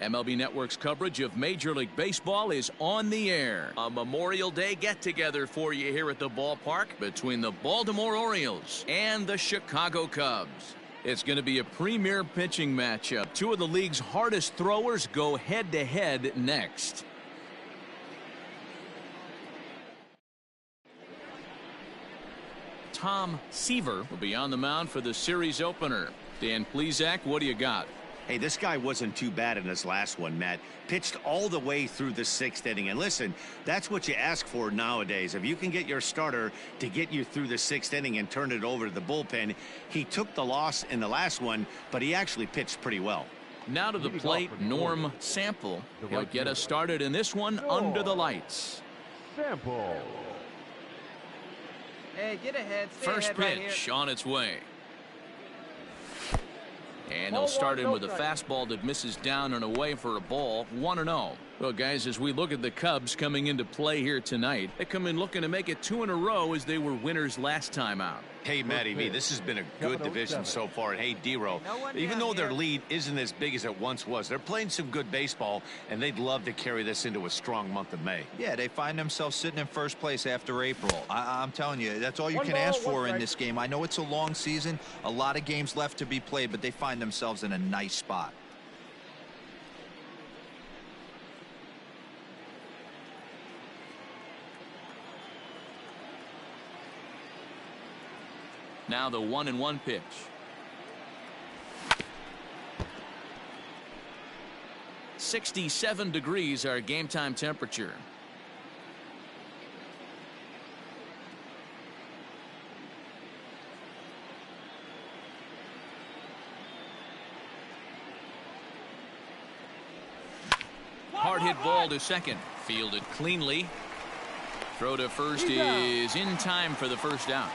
MLB Network's coverage of Major League Baseball is on the air. A Memorial Day get-together for you here at the ballpark between the Baltimore Orioles and the Chicago Cubs. It's going to be a premier pitching matchup. Two of the league's hardest throwers go head-to-head next. Tom Seaver will be on the mound for the series opener. Dan Plesac, what do you got? Hey, this guy wasn't too bad in his last one, Matt. Pitched all the way through the sixth inning. And listen, that's what you ask for nowadays. If you can get your starter to get you through the sixth inning and turn it over to the bullpen. He took the loss in the last one, but he actually pitched pretty well. Now to the plate, Norm Sample. He'll get us started in this one under the lights. Sample. Hey, get ahead. First pitch on its way. And they'll start in with a fastball that misses down and away for a ball. 1-0. Well, guys, as we look at the Cubs coming into play here tonight, they come in looking to make it 2 in a row as they were winners last time out. Hey, Matty V, this has been a good division so far. And hey, D-Row, even though their lead isn't as big as it once was, they're playing some good baseball, and they'd love to carry this into a strong month of May. Yeah, they find themselves sitting in first place after April. I'm telling you, that's all you can ask for in this game. I know it's a long season, a lot of games left to be played, but they find themselves in a nice spot. Now the 1-1 pitch. .67 degrees our game time temperature. Hard hit ball to second. Fielded cleanly. Throw to first is in time for the first out.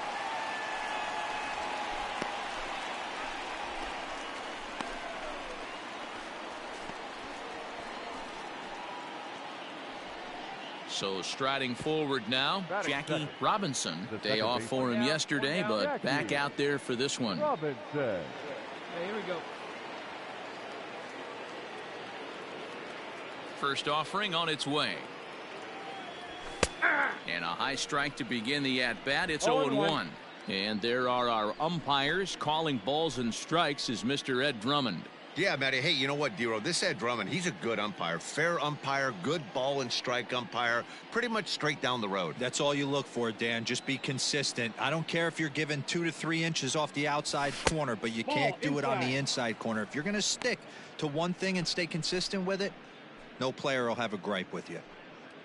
So striding forward now, Jackie Robinson. Day off for him yesterday, but back out there for this one. Robinson. Hey, here we go. First offering on its way. And a high strike to begin the at-bat. It's 0-1. And there are our umpires calling balls and strikes is Mr. Ed Drummond. Yeah, Matty. Hey, you know what, D-Row? This Ed Drummond, he's a good umpire. Fair umpire, good ball and strike umpire. Pretty much straight down the road. That's all you look for, Dan. Just be consistent. I don't care if you're given 2 to 3 inches off the outside corner, but you can't do it on the inside corner. If you're going to stick to one thing and stay consistent with it, no player will have a gripe with you.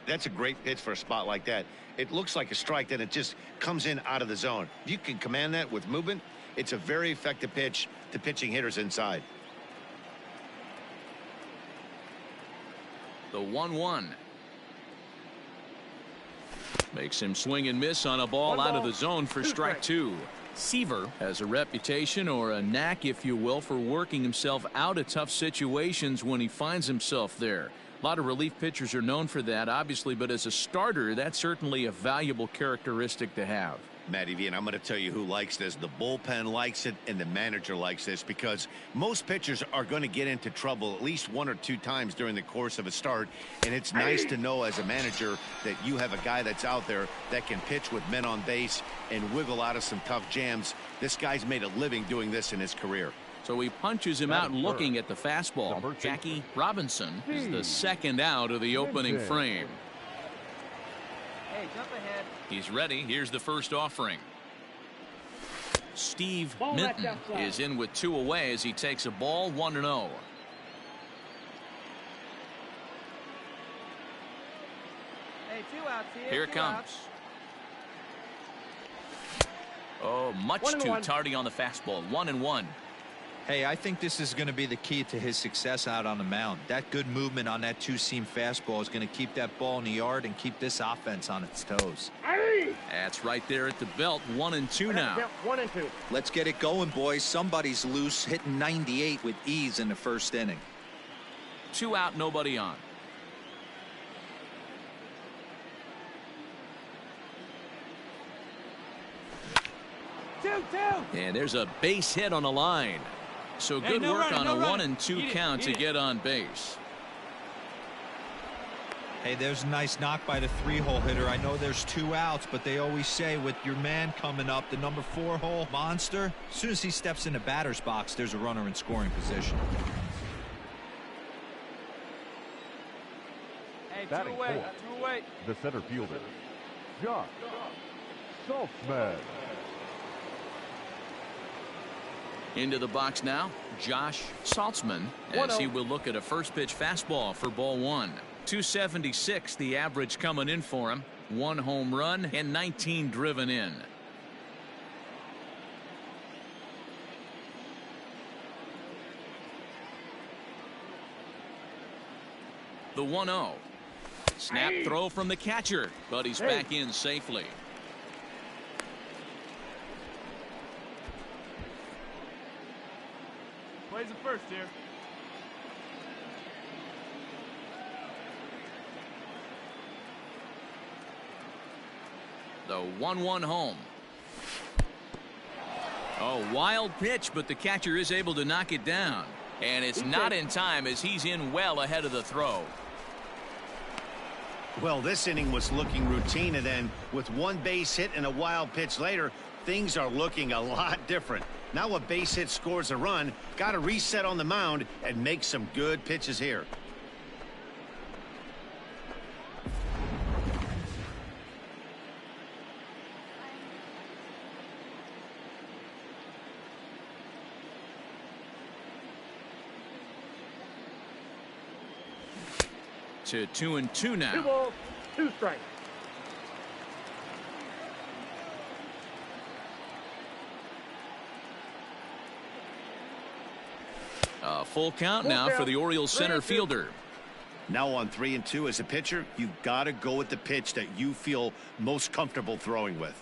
That's a great pitch for a spot like that. It looks like a strike, then it just comes in out of the zone. If you can command that with movement, it's a very effective pitch to pitching hitters inside. The 1-1. Makes him swing and miss on a ball out of the zone for strike 2. Seaver has a reputation, or a knack if you will, for working himself out of tough situations when he finds himself there. A lot of relief pitchers are known for that, obviously, but as a starter, that's certainly a valuable characteristic to have. Matty V, and I'm going to tell you who likes this. The bullpen likes it, and the manager likes this, because most pitchers are going to get into trouble at least 1 or 2 times during the course of a start, and it's nice to know as a manager that you have a guy that's out there that can pitch with men on base and wiggle out of some tough jams. This guy's made a living doing this in his career. So he punches him out looking at the fastball. Jackie Robinson is the second out of the opening frame. Hey, jump ahead. He's ready. Here's the first offering. Steve Minton is in with 2 away as he takes a ball. 1-0. Hey, 2 outs here. Here it comes. Oh, much too tardy on the fastball. 1-1. Hey, I think this is going to be the key to his success out on the mound. That good movement on that 2-seam fastball is going to keep that ball in the yard and keep this offense on its toes. That's right there at the belt. 1-2 now. 1-2. Let's get it going, boys. Somebody's loose, hitting 98 with ease in the first inning. 2 out, nobody on. And there's a base hit on the line. So good work on a 1-2 count to get on base. Hey, there's a nice knock by the 3-hole hitter. I know there's 2 outs, but they always say with your man coming up, the number 4-hole monster, as soon as he steps in the batter's box, there's a runner in scoring position. Hey, Batting two away. fourth. Two away. The center fielder, Josh Saltzman. Into the box now, Josh Saltzman, as he will look at a first pitch fastball for ball 1. 276 the average coming in for him. 1 home run and 19 driven in. The 1-0. Snap throw from the catcher, but he's back in safely. Plays it first here. The 1-1 home. Oh, wild pitch, but the catcher is able to knock it down. And it's not in time as he's in well ahead of the throw. Well, this inning was looking routine, and then with 1 base hit and a wild pitch later, things are looking a lot different. Now a base hit scores a run, got to reset on the mound and make some good pitches here. To 2-2 now. 2 balls, 2 strikes. A full count now for the Orioles center fielder. Now on 3-2 as a pitcher, you've got to go with the pitch that you feel most comfortable throwing with.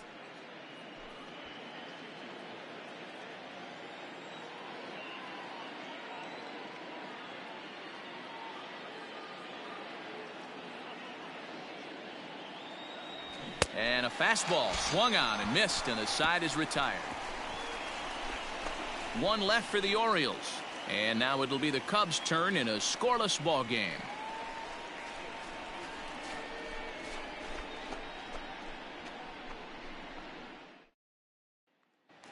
And a fastball swung on and missed, and the side is retired. 1 left for the Orioles. And now it'll be the Cubs' turn in a scoreless ball game.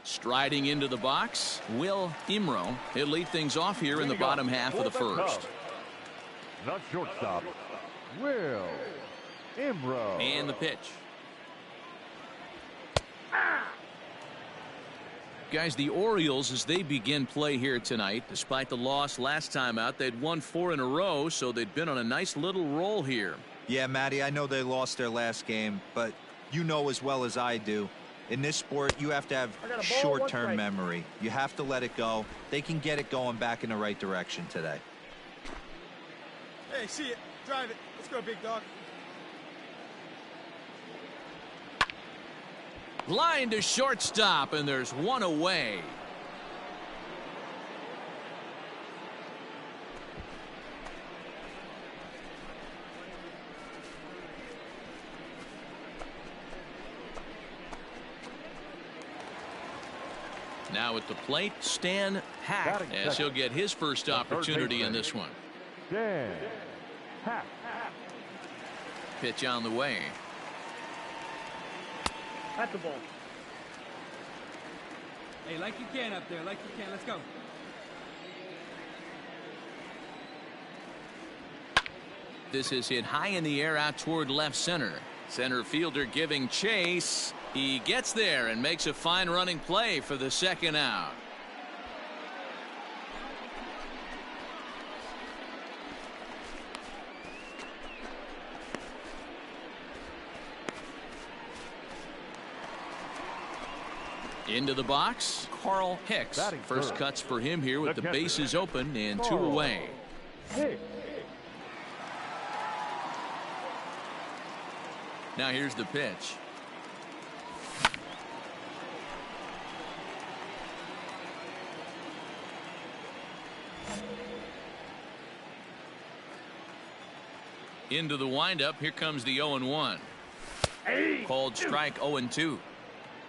Striding into the box, Will Imro. He'll lead things off here in the bottom half of the first. The shortstop, Will Imro. And the pitch. Guys, the Orioles, as they begin play here tonight, despite the loss last time out, they'd won 4 in a row, so they'd been on a nice little roll here. Yeah, Matty, I know they lost their last game, but you know as well as I do, in this sport, you have to have short-term memory. You have to let it go. They can get it going back in the right direction today. Hey, see it. Drive it. Let's go, big dog. Line to shortstop, and there's 1 away. Now at the plate, Stan Hack, as he'll get his first opportunity in this one. Dan Hack. Pitch on the way. At the ball. Hey, like you can up there, like you can. Let's go. This is hit high in the air out toward left center. Center fielder giving chase. He gets there and makes a fine running play for the second out. Into the box, Carl Hicks. Batting First third. cuts for him here with the catcher, bases open and 2 Carl away. Hicks. Now here's the pitch. Into the windup. Here comes the 0-1. Called strike 0-2.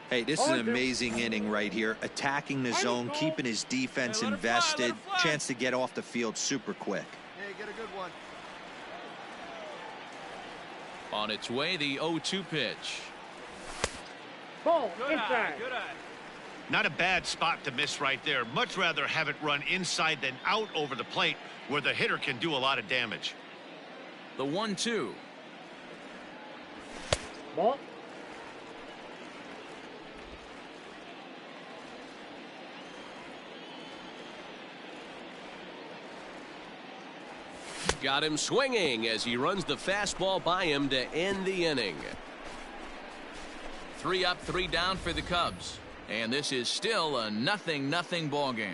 Hey, this is an amazing inning right here. Attacking the zone, keeping his defense invested. Chance to get off the field super quick. Hey, get a good one. On its way, the 0-2 pitch. Ball inside. Good eye. Not a bad spot to miss right there. Much rather have it run inside than out over the plate where the hitter can do a lot of damage. The 1-2. Ball. Got him swinging as he runs the fastball by him to end the inning. 3 up, 3 down for the Cubs. And this is still a 0-0 ball game.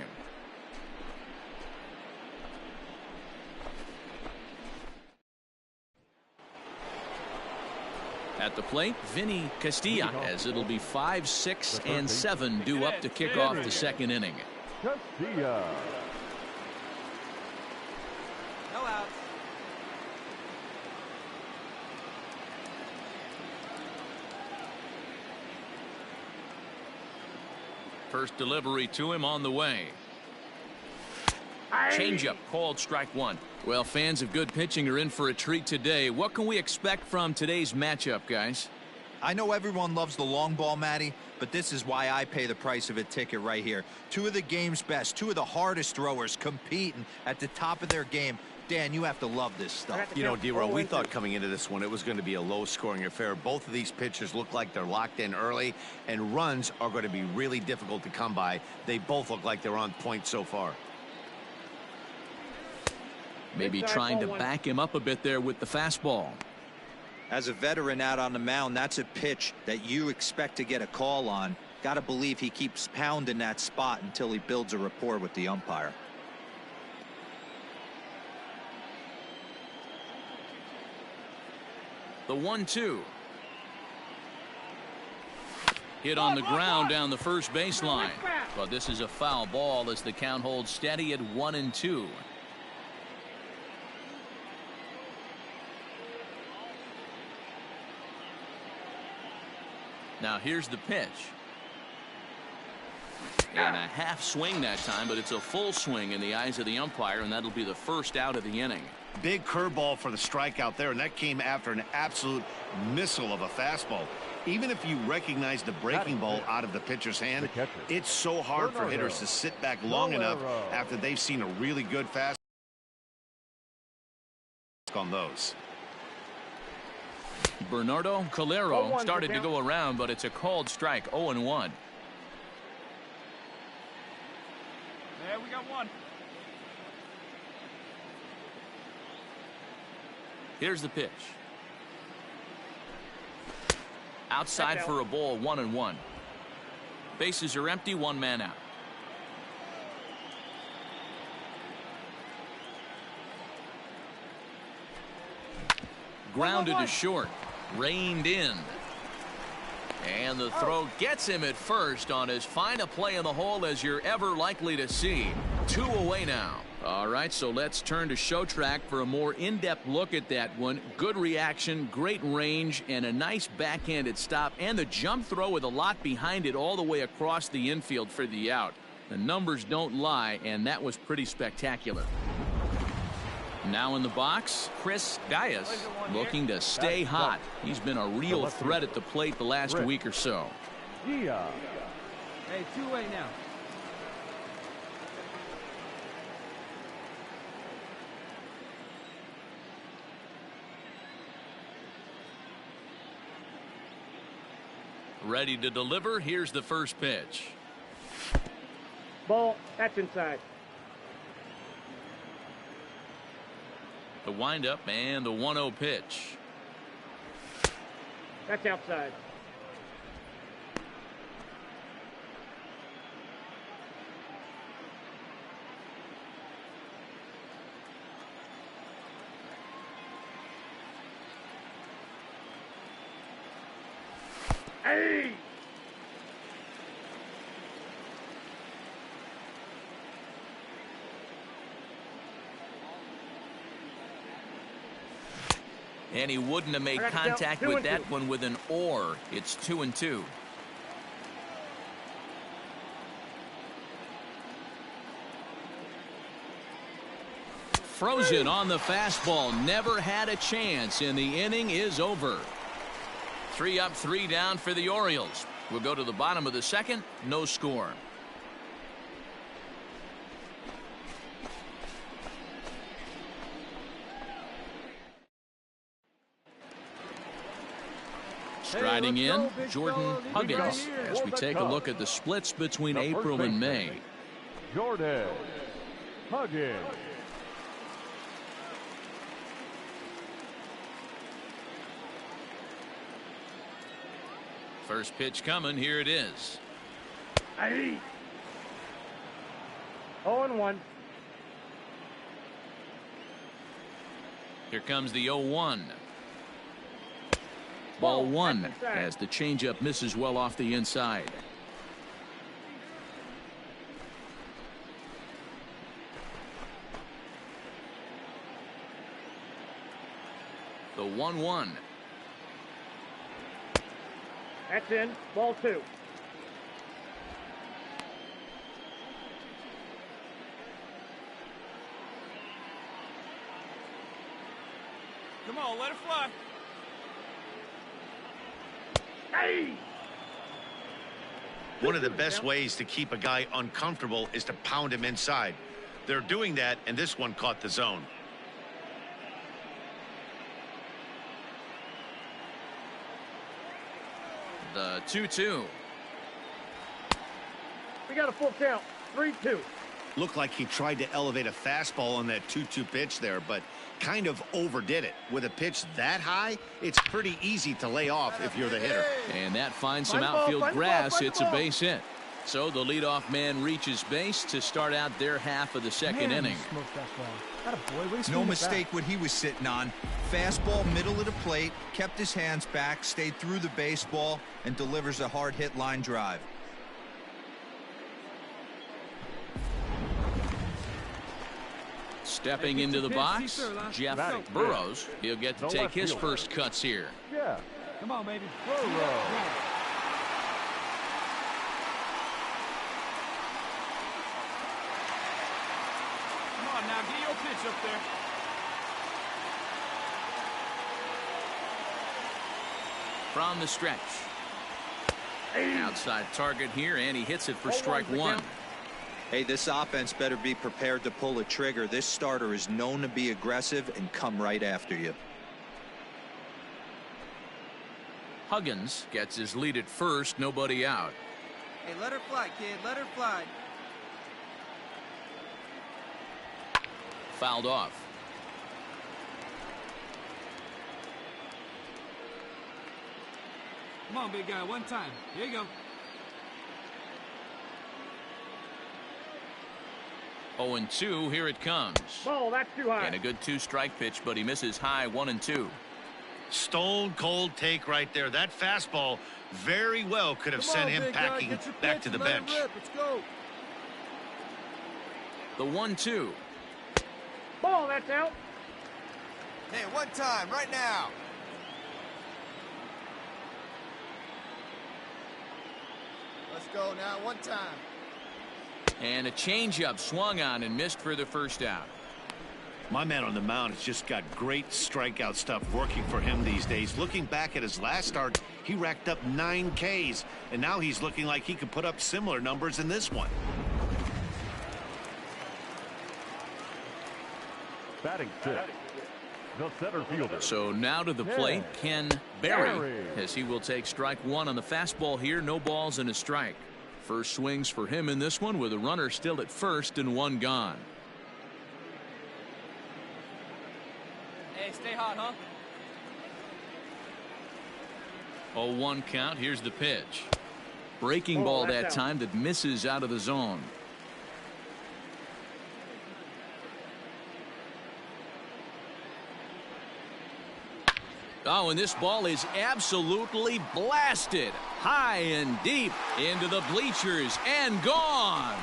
At the plate, Vinny Castilla, as it'll be 5, 6, and 7 due up to kick off the second inning. Castilla. No outs. First delivery to him on the way. Changeup called strike 1. Well, fans of good pitching are in for a treat today. What can we expect from today's matchup, guys? I know everyone loves the long ball, Matty, but this is why I pay the price of a ticket right here. 2 of the game's best, 2 of the hardest throwers competing at the top of their game. Dan, you have to love this stuff. You know, D-Roll, we thought coming into this one it was going to be a low-scoring affair. Both of these pitchers look like they're locked in early, and runs are going to be really difficult to come by. They both look like they're on point so far. Maybe trying to back him up a bit there with the fastball. As a veteran out on the mound, that's a pitch that you expect to get a call on. Got to believe he keeps pounding that spot until he builds a rapport with the umpire. The 1-2. Hit on the ground down the first baseline. But this is a foul ball as the count holds steady at 1-2. Now here's the pitch. And a half swing that time, but it's a full swing in the eyes of the umpire, and that'll be the first out of the inning. Big curveball for the strikeout there, and that came after an absolute missile of a fastball. Even if you recognize the breaking ball out of the pitcher's hand, it's so hard for hitters to sit back long enough after they've seen a really good fastball on those. Bernardo Calero started to go around, but it's a called strike. 0-1. There we got one. Here's the pitch. Outside for a ball, 1-1. Bases are empty, 1 man out. Grounded to short. Reined in. And the throw gets him at first on as fine a play in the hole as you're ever likely to see. 2 away now. All right, so let's turn to Show Track for a more in-depth look at that one. Good reaction, great range, and a nice backhanded stop, and the jump throw with a lot behind it all the way across the infield for the out. The numbers don't lie, and that was pretty spectacular. Now in the box, Chris Gaius looking to stay hot. He's been a real threat at the plate the last week or so. Hey, 2-way now. Ready to deliver. Here's the first pitch. Ball. That's inside. The windup and the 1-0 pitch. That's outside. Hey! And he wouldn't have made contact with that one with an or. It's 2-2. Frozen on the fastball. Never had a chance, and the inning is over. 3 up, 3 down for the Orioles. We'll go to the bottom of the second. No score. Striding in, Jordan Huggins, as we take a look at the splits between April and May. Jordan Huggins. First pitch coming. Here it is. 0-1. Here comes the 0-1. Ball one as the changeup misses well off the inside. The 1-1. That's in. Ball 2. Come on, let it fly. One of the best ways to keep a guy uncomfortable is to pound him inside. They're doing that, and this one caught the zone. The 2-2. We got a full count. 3-2. Looked like he tried to elevate a fastball on that 2-2 pitch there, but kind of overdid it. With a pitch that high, it's pretty easy to lay off if you're the hitter. And that finds some outfield grass. It's a base hit. So the leadoff man reaches base to start out their half of the second inning. No mistake what he was sitting on. Fastball middle of the plate, kept his hands back, stayed through the baseball, and delivers a hard hit line drive. Stepping into the box, Jeff Burrows. He'll get to take his first cuts here. Yeah. Come on, baby. Burrows. Come on now, get your pitch up there. From the stretch. Outside target here, and he hits it for strike one. Hey, this offense better be prepared to pull a trigger. This starter is known to be aggressive and come right after you. Huggins gets his lead at first, nobody out. Hey, let her fly, kid. Let her fly. Fouled off. Come on, big guy. One time. Here you go. 0-2, here it comes. Ball, that's too high. And a good 2-strike pitch, but he misses high 1-2. Stone cold take right there. That fastball very well could have sent him packing back to the bench. Let's go. The 1-2. Ball, that's out. Hey, one time, right now. Let's go now, one time. And a changeup swung on and missed for the first out. My man on the mound has just got great strikeout stuff working for him these days. Looking back at his last start, he racked up 9 Ks, and now he's looking like he could put up similar numbers in this one. Batting 6. The center fielder. So now to the plate, Ken Berry, as he will take strike one on the fastball here. No balls and a strike. First swings for him in this one with a runner still at first and one gone. Hey, stay hot, huh? 0-1 count. Here's the pitch. Breaking ball that time that misses out of the zone. Oh, and this ball is absolutely blasted high and deep into the bleachers and gone.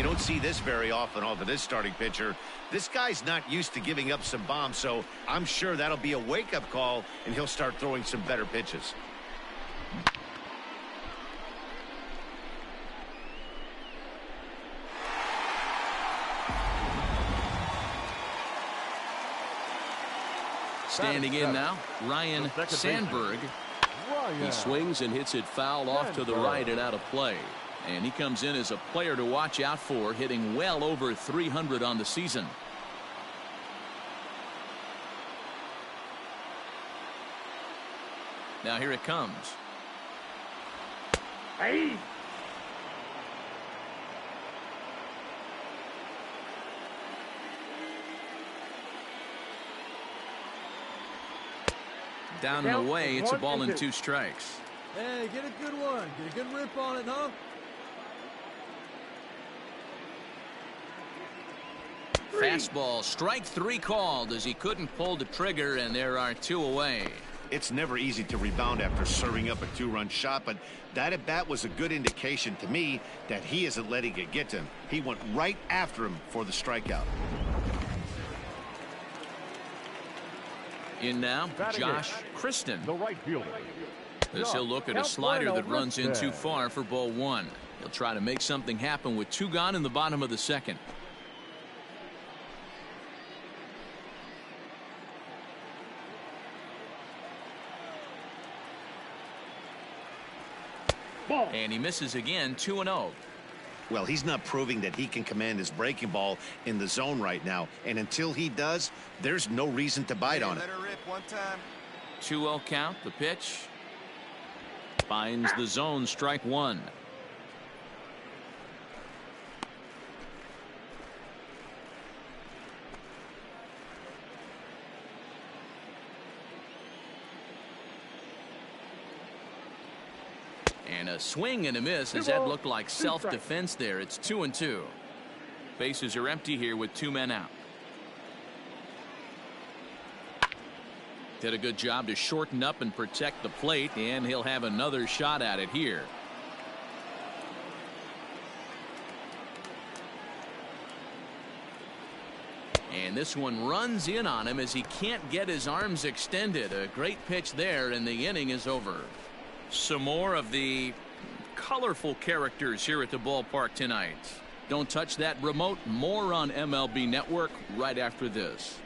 You don't see this very often off of this starting pitcher. This guy's not used to giving up some bombs, so I'm sure that'll be a wake-up call, and he'll start throwing some better pitches. Standing in now, Ryan Sandberg. He swings and hits it foul off to the right and out of play. And he comes in as a player to watch out for, hitting well over 300 on the season. Now here it comes. Hey! Down and away, it's a ball and 2 strikes. Hey, get a good one. Get a good rip on it, huh? Fastball, strike 3 called as he couldn't pull the trigger, and there are 2 away. It's never easy to rebound after serving up a 2-run shot, but that at bat was a good indication to me that he isn't letting it get to him. He went right after him for the strikeout. In now, Josh Kristen. The right fielder. As he'll look at a slider that runs in too far for ball 1. He'll try to make something happen with 2 gone in the bottom of the 2nd. And he misses again, 2-0. Well, he's not proving that he can command his breaking ball in the zone right now. And until he does, there's no reason to bite on it. Let her rip one time. 2-0 count, the pitch. Finds the zone, strike 1. And a swing and a miss as that looked like self-defense there. It's 2-2. Bases are empty here with 2 men out. Did a good job to shorten up and protect the plate, and he'll have another shot at it here. And this one runs in on him as he can't get his arms extended. A great pitch there, and the inning is over. Some more of the colorful characters here at the ballpark tonight. Don't touch that remote. More on MLB Network right after this.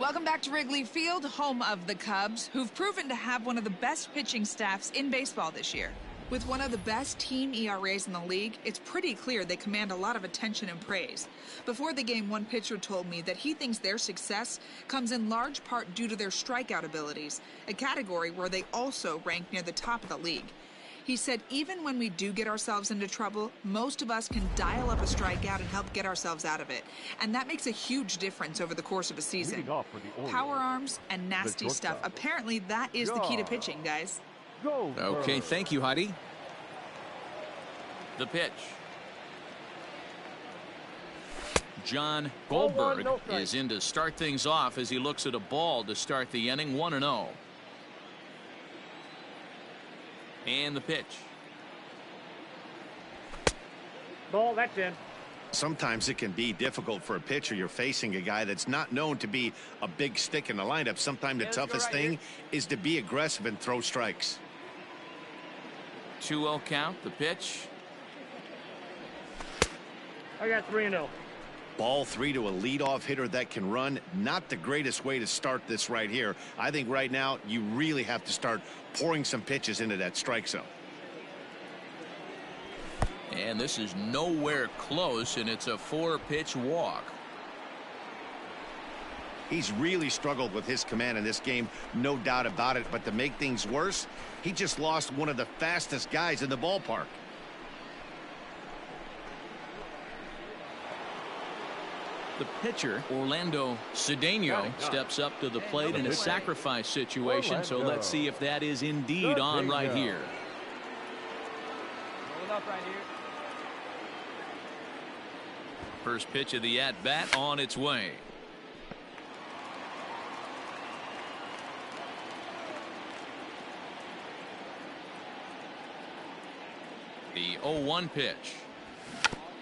Welcome back to Wrigley Field, home of the Cubs, who've proven to have one of the best pitching staffs in baseball this year. With one of the best team ERAs in the league, it's pretty clear they command a lot of attention and praise. Before the game, one pitcher told me that he thinks their success comes in large part due to their strikeout abilities, a category where they also rank near the top of the league. He said even when we do get ourselves into trouble, most of us can dial up a strikeout and help get ourselves out of it. And that makes a huge difference over the course of a season. Power arms and nasty stuff. Apparently that is the key to pitching, guys. Okay, thank you, Heidi. The pitch. John Goldberg is in to start things off as he looks at a ball to start the inning. 1-0. And the pitch. Ball, that's in. Sometimes it can be difficult for a pitcher. You're facing a guy that's not known to be a big stick in the lineup. Sometimes the toughest thing is to be aggressive and throw strikes. 2-0 count, the pitch. I got 3-0. Ball 3 to a leadoff hitter that can run. Not the greatest way to start this right here. I think right now you really have to start pouring some pitches into that strike zone. And this is nowhere close, and it's a 4-pitch walk. He's really struggled with his command in this game, no doubt about it. But to make things worse, he just lost one of the fastest guys in the ballpark. The pitcher, Orlando Cedeno, steps up to the plate in a sacrifice situation. So let's see if that is indeed on right here. First pitch of the at-bat on its way. The 0-1 pitch.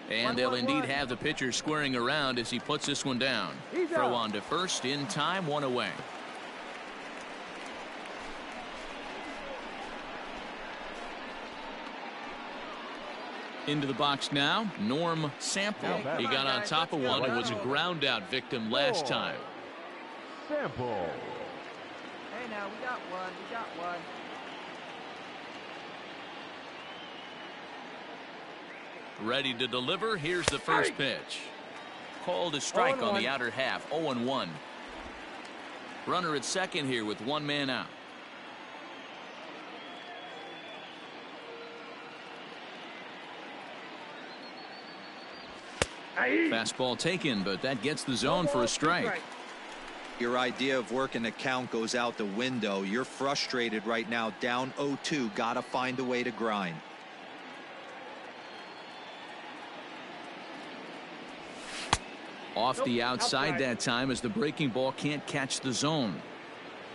And they'll indeed have the pitcher squaring around as he puts this one down. Throw on to first in time, 1 away. Into the box now, Norm Sample. He got on top of one and was a ground out victim last time. Sample. Hey, now we got one. We got one. Ready to deliver. Here's the first pitch. Called a strike on the outer half. 0-1. Runner at second here with 1 man out. Fastball taken, but that gets the zone for a strike. Your idea of working the count goes out the window. You're frustrated right now, down 0-2. Gotta find a way to grind. Off the outside that time as the breaking ball can't catch the zone.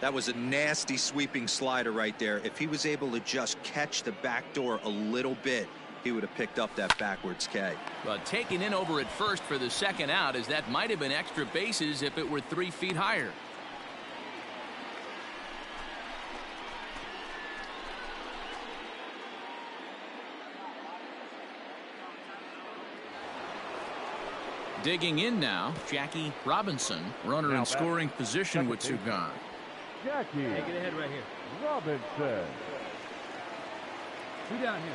That was a nasty sweeping slider right there. If he was able to just catch the back door a little bit, he would have picked up that backwards K. But taken in over at first for the second out, as that might have been extra bases if it were 3 feet higher. Digging in now, Jackie Robinson, runner Now in scoring position with 2 gone. Jackie. Hey, get ahead right here. Robinson. 2 down here.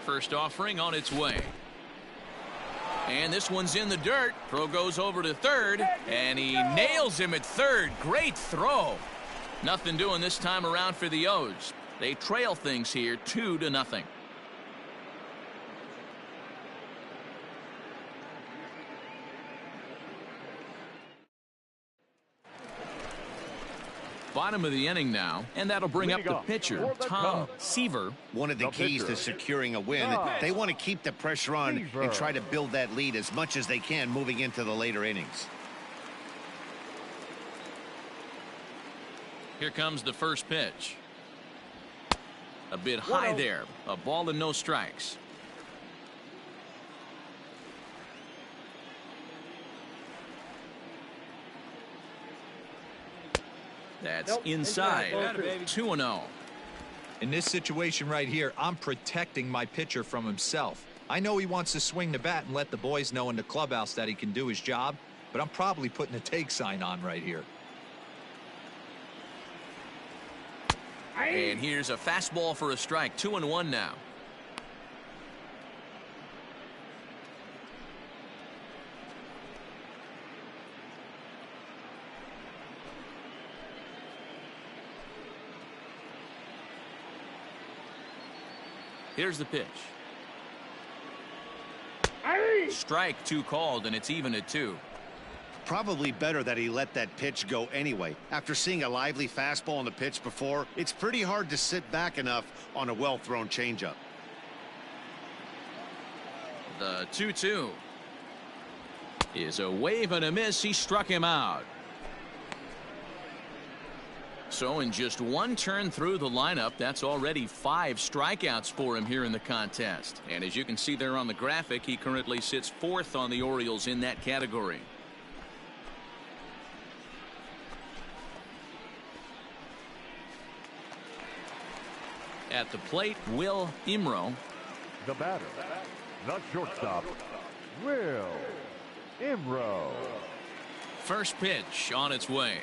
First offering on its way. And this one's in the dirt. Throw goes over to third, and he nails him at third. Great throw. Nothing doing this time around for the O's. They trail things here 2-0. Bottom of the inning now, and that'll bring up the pitcher, Tom Seaver. One of the keys to securing a win, they want to keep the pressure on and try to build that lead as much as they can moving into the later innings. Here comes the first pitch. A bit high there. A ball and no strikes. That's inside. 2-0. In this situation right here, I'm protecting my pitcher from himself. I know he wants to swing the bat and let the boys know in the clubhouse that he can do his job, but I'm probably putting a take sign on right here. And here's a fastball for a strike. 2-1 now. Here's the pitch. Strike 2 called, and it's even at 2. Probably better that he let that pitch go anyway. After seeing a lively fastball on the pitch before, it's pretty hard to sit back enough on a well-thrown changeup. The 2-2 is a wave and a miss. He struck him out. So in just 1 turn through the lineup, that's already 5 strikeouts for him here in the contest. And as you can see there on the graphic, he currently sits 4th on the Orioles in that category. At the plate, Will Imro. The batter, the shortstop, Will Imro. First pitch on its way.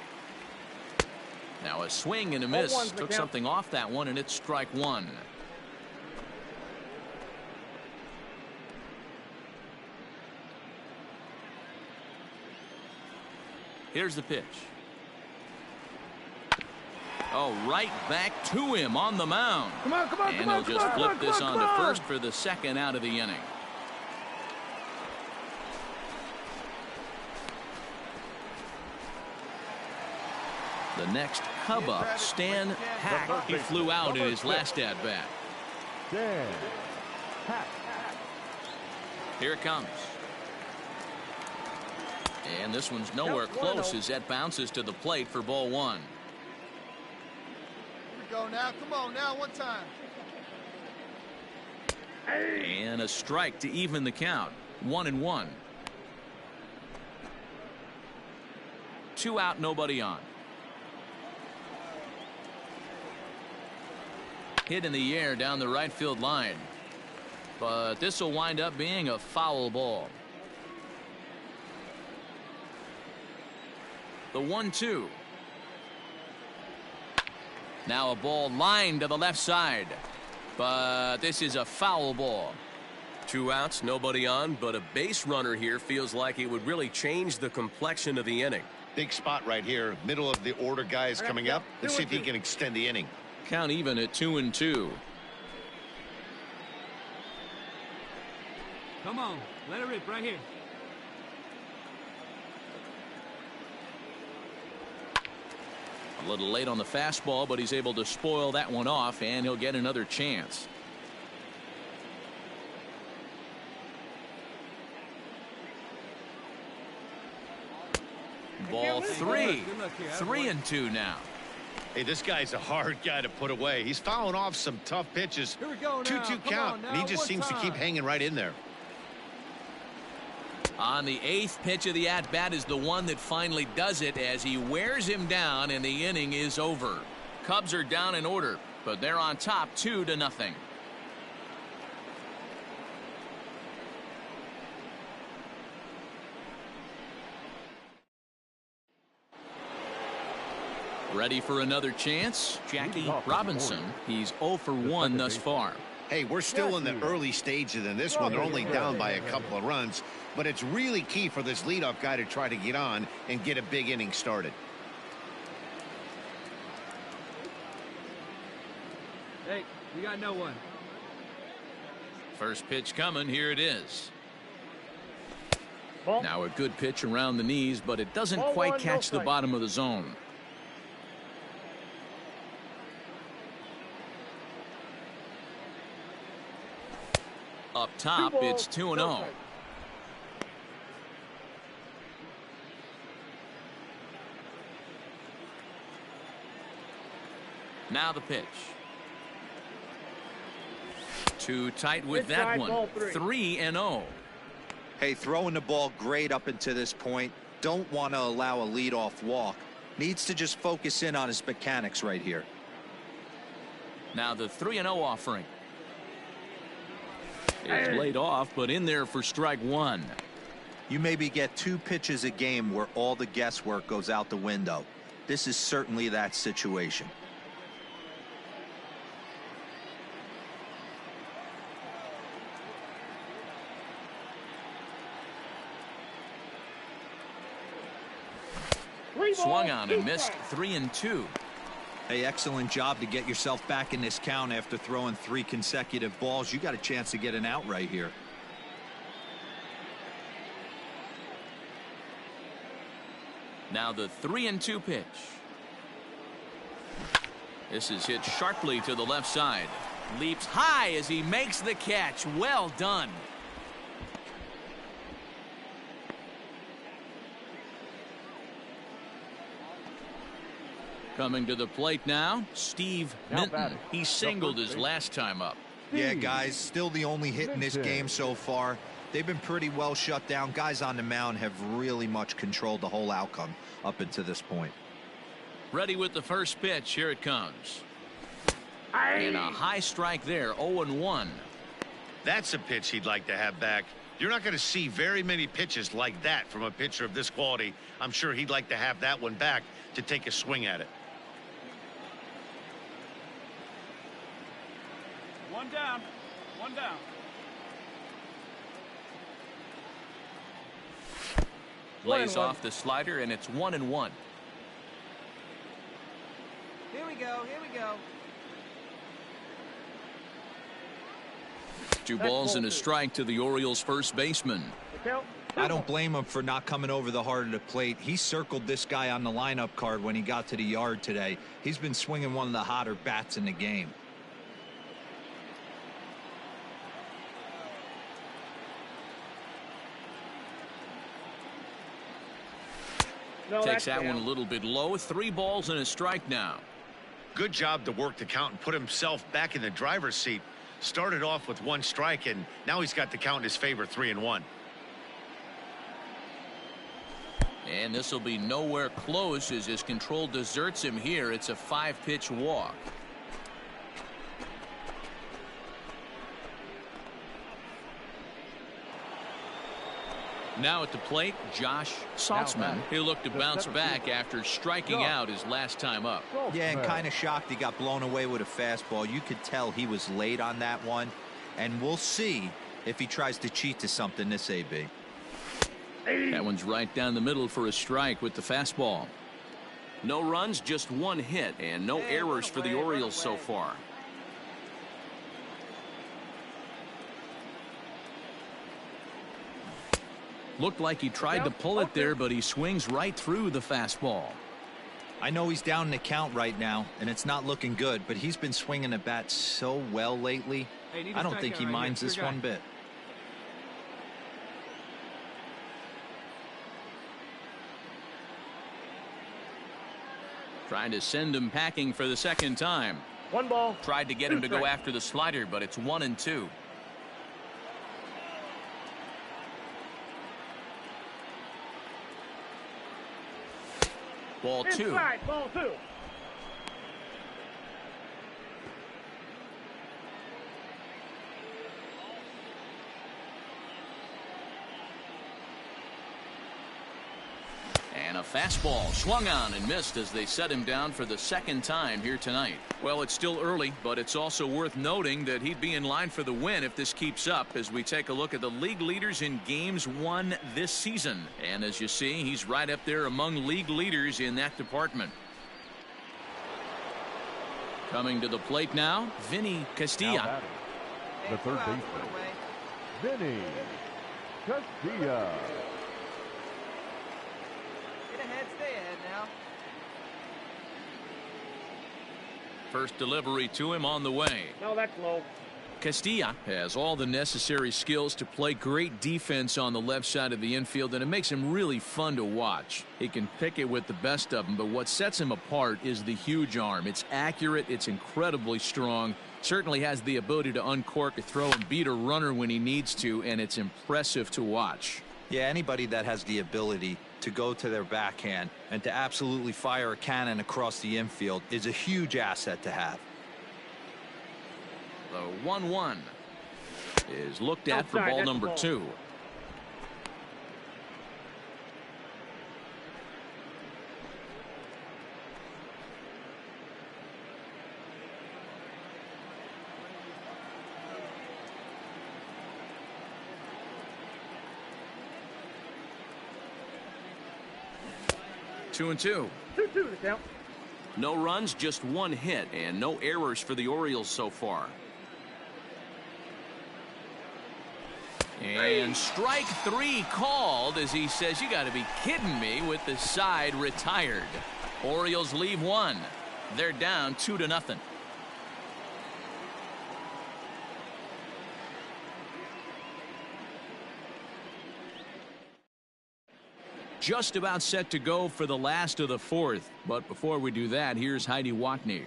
Now a swing and a miss. Took something off that one, and it's strike 1. Here's the pitch. Oh, right back to him on the mound. And he'll just flip this on to first for the 2nd out of the inning. The next Cub up, Stan Hack. He flew out in his last at-bat. Stan Hack. Here it comes. And this one's nowhere close as that bounces to the plate for ball 1. go now. Come on now, one time. And a strike to even the count. 1-1. 2 out, nobody on. Hit in the air down the right field line. But this will wind up being a foul ball. The 1-2. Now a ball lined to the left side. But this is a foul ball. 2 outs, nobody on, but a base runner here feels like it would really change the complexion of the inning. Big spot right here. Middle of the order guy is coming up. Let's see if he can extend the inning. Count even at 2-2. Come on, let it rip right here. A little late on the fastball, but he's able to spoil that one off, and he'll get another chance. Ball 3. 3-2 now. Hey, this guy's a hard guy to put away. He's fouling off some tough pitches. Here we go now. 2-2 count, Now, and he just seems to keep hanging right in there. On the 8th pitch of the at-bat is the one that finally does it as he wears him down, and the inning is over. Cubs are down in order, but they're on top 2-0. Ready for another chance? Jackie Robinson. He's 0 for 1 thus far. Hey, we're still in the early stages in this one. They're only down by a couple of runs, but it's really key for this leadoff guy to try to get on and get a big inning started. Hey, we got no one. First pitch coming. Here it is. Now a good pitch around the knees, but it doesn't quite catch the bottom of the zone. Up top, it's 2-0. Now the pitch. Too tight with that one. 3-0. Hey, throwing the ball great up until this point. Don't want to allow a leadoff walk. Needs to just focus in on his mechanics right here. Now the 3-0 offering. It's laid off, but in there for strike 1. You maybe get 2 pitches a game where all the guesswork goes out the window. This is certainly that situation. Swung on and missed. 3-2. Hey, excellent job to get yourself back in this count after throwing 3 consecutive balls. You got a chance to get an out right here. Now the 3-2 pitch. This is hit sharply to the left side. Leaps high as he makes the catch. Well done. Coming to the plate now, Steve Minton. He singled his last time up. Yeah, guys, still the only hit in this game so far. They've been pretty well shut down. Guys on the mound have really much controlled the whole outcome up until this point. Ready with the first pitch. Here it comes. And a high strike there. 0-1. That's a pitch he'd like to have back. You're not going to see very many pitches like that from a pitcher of this quality. I'm sure he'd like to have that one back to take a swing at it. One down. One down. Lays off the slider, and it's 1-1. Here we go. Here we go. 2 balls and a strike to the Orioles' first baseman. I don't blame him for not coming over the heart of the plate. He circled this guy on the lineup card when he got to the yard today. He's been swinging one of the hotter bats in the game. Takes that one a little bit low. 3 balls and a strike now. Good job to work the count and put himself back in the driver's seat. Started off with 1 strike, and now he's got the count in his favor, 3-1. And this will be nowhere close as his control deserts him here. It's a 5-pitch walk. Now at the plate, Josh Saltzman. He'll look to bounce back after striking out his last time up. Yeah, and kind of shocked he got blown away with a fastball. You could tell he was late on that one. And we'll see if he tries to cheat to something this AB. That one's right down the middle for a strike with the fastball. No runs, just 1 hit, and no errors for the Orioles so far. Looked like he tried to pull it there, but he swings right through the fastball. I know he's down in the count right now, and it's not looking good, but he's been swinging the bat so well lately. I don't think he minds this one bit. Trying to send him packing for the second time. 1 ball. Tried to get him to go after the slider, but it's 1-2. Ball 2. Ball 2. And a fastball swung on and missed as they set him down for the second time here tonight. Well, it's still early, but it's also worth noting that he'd be in line for the win if this keeps up as we take a look at the league leaders in games won this season. And as you see, he's right up there among league leaders in that department. Coming to the plate now, Vinny Castilla. The third baseman, Vinny Castilla. Stay ahead now. First delivery to him on the way. No, that's low. Castilla has all the necessary skills to play great defense on the left side of the infield, and it makes him really fun to watch. He can pick it with the best of them, but what sets him apart is the huge arm. It's accurate, it's incredibly strong, certainly has the ability to uncork a throw and beat a runner when he needs to, and it's impressive to watch. Yeah, anybody that has the ability to go to their backhand and to absolutely fire a cannon across the infield is a huge asset to have. The 1-1 is looked at for ball number 2. Two and two. 2-2 to count. No runs, just 1 hit, and no errors for the Orioles so far. And strike 3 called as he says, "You got to be kidding me," with the side retired. Orioles leave 1. They're down 2-0. Just about set to go for the last of the 4th. But before we do that, here's Heidi Watney.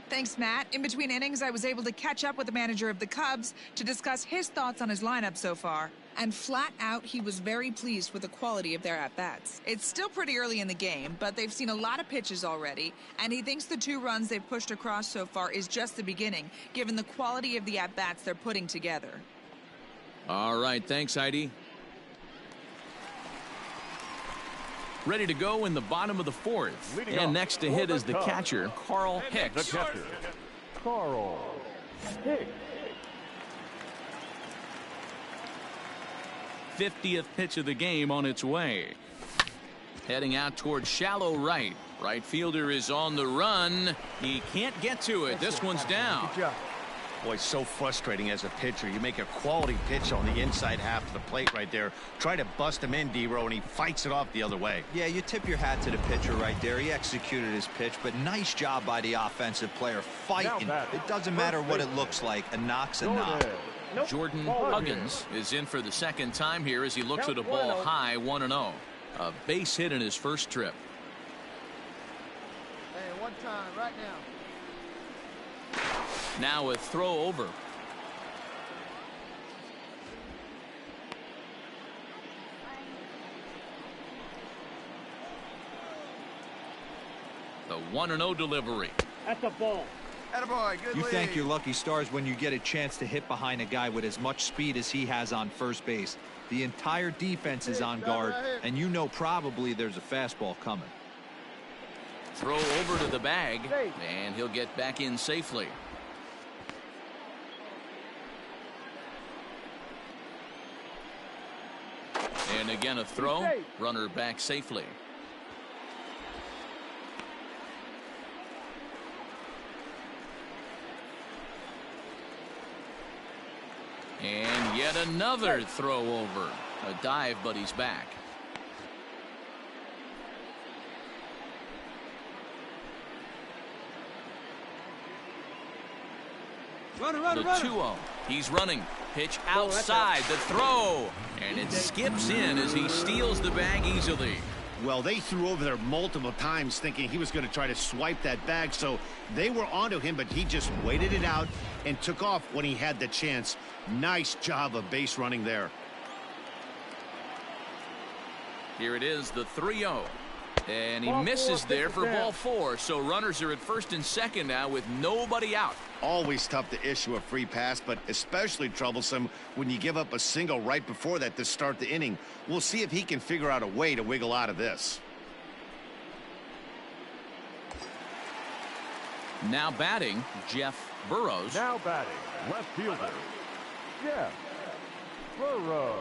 Thanks, Matt. In between innings, I was able to catch up with the manager of the Cubs to discuss his thoughts on his lineup so far. And flat out, he was very pleased with the quality of their at-bats. It's still pretty early in the game, but they've seen a lot of pitches already, and he thinks the 2 runs they've pushed across so far is just the beginning, given the quality of the at-bats they're putting together. All right, thanks, Heidi. Ready to go in the bottom of the 4th. And next to hit is the catcher, Carl Hicks. The catcher, Carl Hicks. 50th pitch of the game on its way. Heading out toward shallow right. Right fielder is on the run. He can't get to it. This one's down. Good job. Boy, so frustrating as a pitcher. You make a quality pitch on the inside half of the plate right there. Try to bust him in, D-Row, and he fights it off the other way. Yeah, you tip your hat to the pitcher right there. He executed his pitch, but nice job by the offensive player fighting. It doesn't matter what it looks like. A knock's a knock. Jordan Huggins is in for the second time here as he looks at a ball high, 1-0. A base hit in his first trip. Hey, 1-2. Prime time, right now. Now a throw over. The 1-0 delivery. That's a ball. Attaboy, good You lead. thank your lucky stars when you get a chance to hit behind a guy with as much speed as he has on first base. The entire defense is on guard, and you know probably there's a fastball coming. Throw over to the bag, and he'll get back in safely. And again a throw. Runner back safely. And yet another throw over. A dive, but he's back. Runner, The runner, runner. 2-0. He's running. Pitch outside. The throw. And it skips in as he steals the bag easily. Well, they threw over there multiple times thinking he was going to try to swipe that bag, so they were onto him, but he just waited it out and took off when he had the chance. Nice job of base running there. Here it is, the 3-0. And he misses there for ball 4, so runners are at first and second now with nobody out. Always tough to issue a free pass, but especially troublesome when you give up a single right before that to start the inning. We'll see if he can figure out a way to wiggle out of this. Now batting, Jeff Burrows. Now batting, left fielder, Jeff Burrows.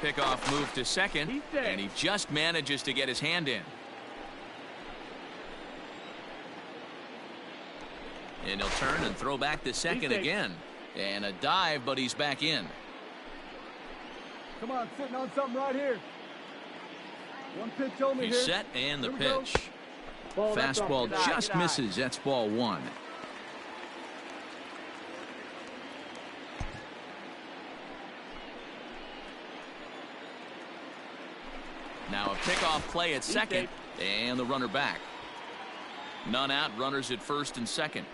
Pickoff move to second, and he just manages to get his hand in. And he'll turn and throw back to second again. And a dive, but he's back in. Come on, sitting on something right here. One pitch only He's here. set, and the Here we go. pitch. Ball, that's off. Fastball Good eye, just good eye. misses. That's ball 1. Now a pickoff play at second, and the runner back. None out, runners at first and second.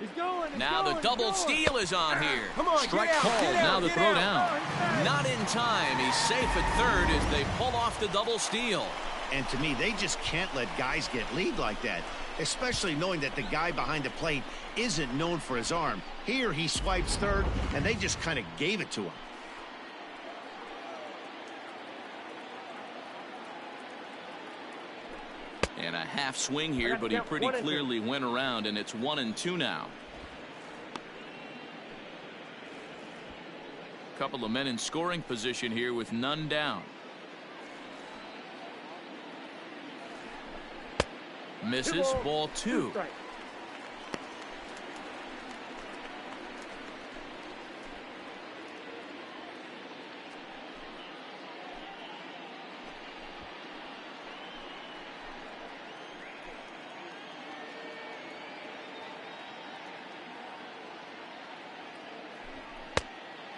He's going. He's Now going, the double he's going. steal is on here. Come on, Strike get out, called. get out, Now the get throw out. down. Not in time. He's safe at third as they pull off the double steal. And to me, they just can't let guys get lead like that, especially knowing that the guy behind the plate isn't known for his arm. Here he swipes third, and they just kind of gave it to him. And a half swing here, but he pretty clearly went around, and it's 1-2 now. Couple of men in scoring position here with none down. Misses, ball 2.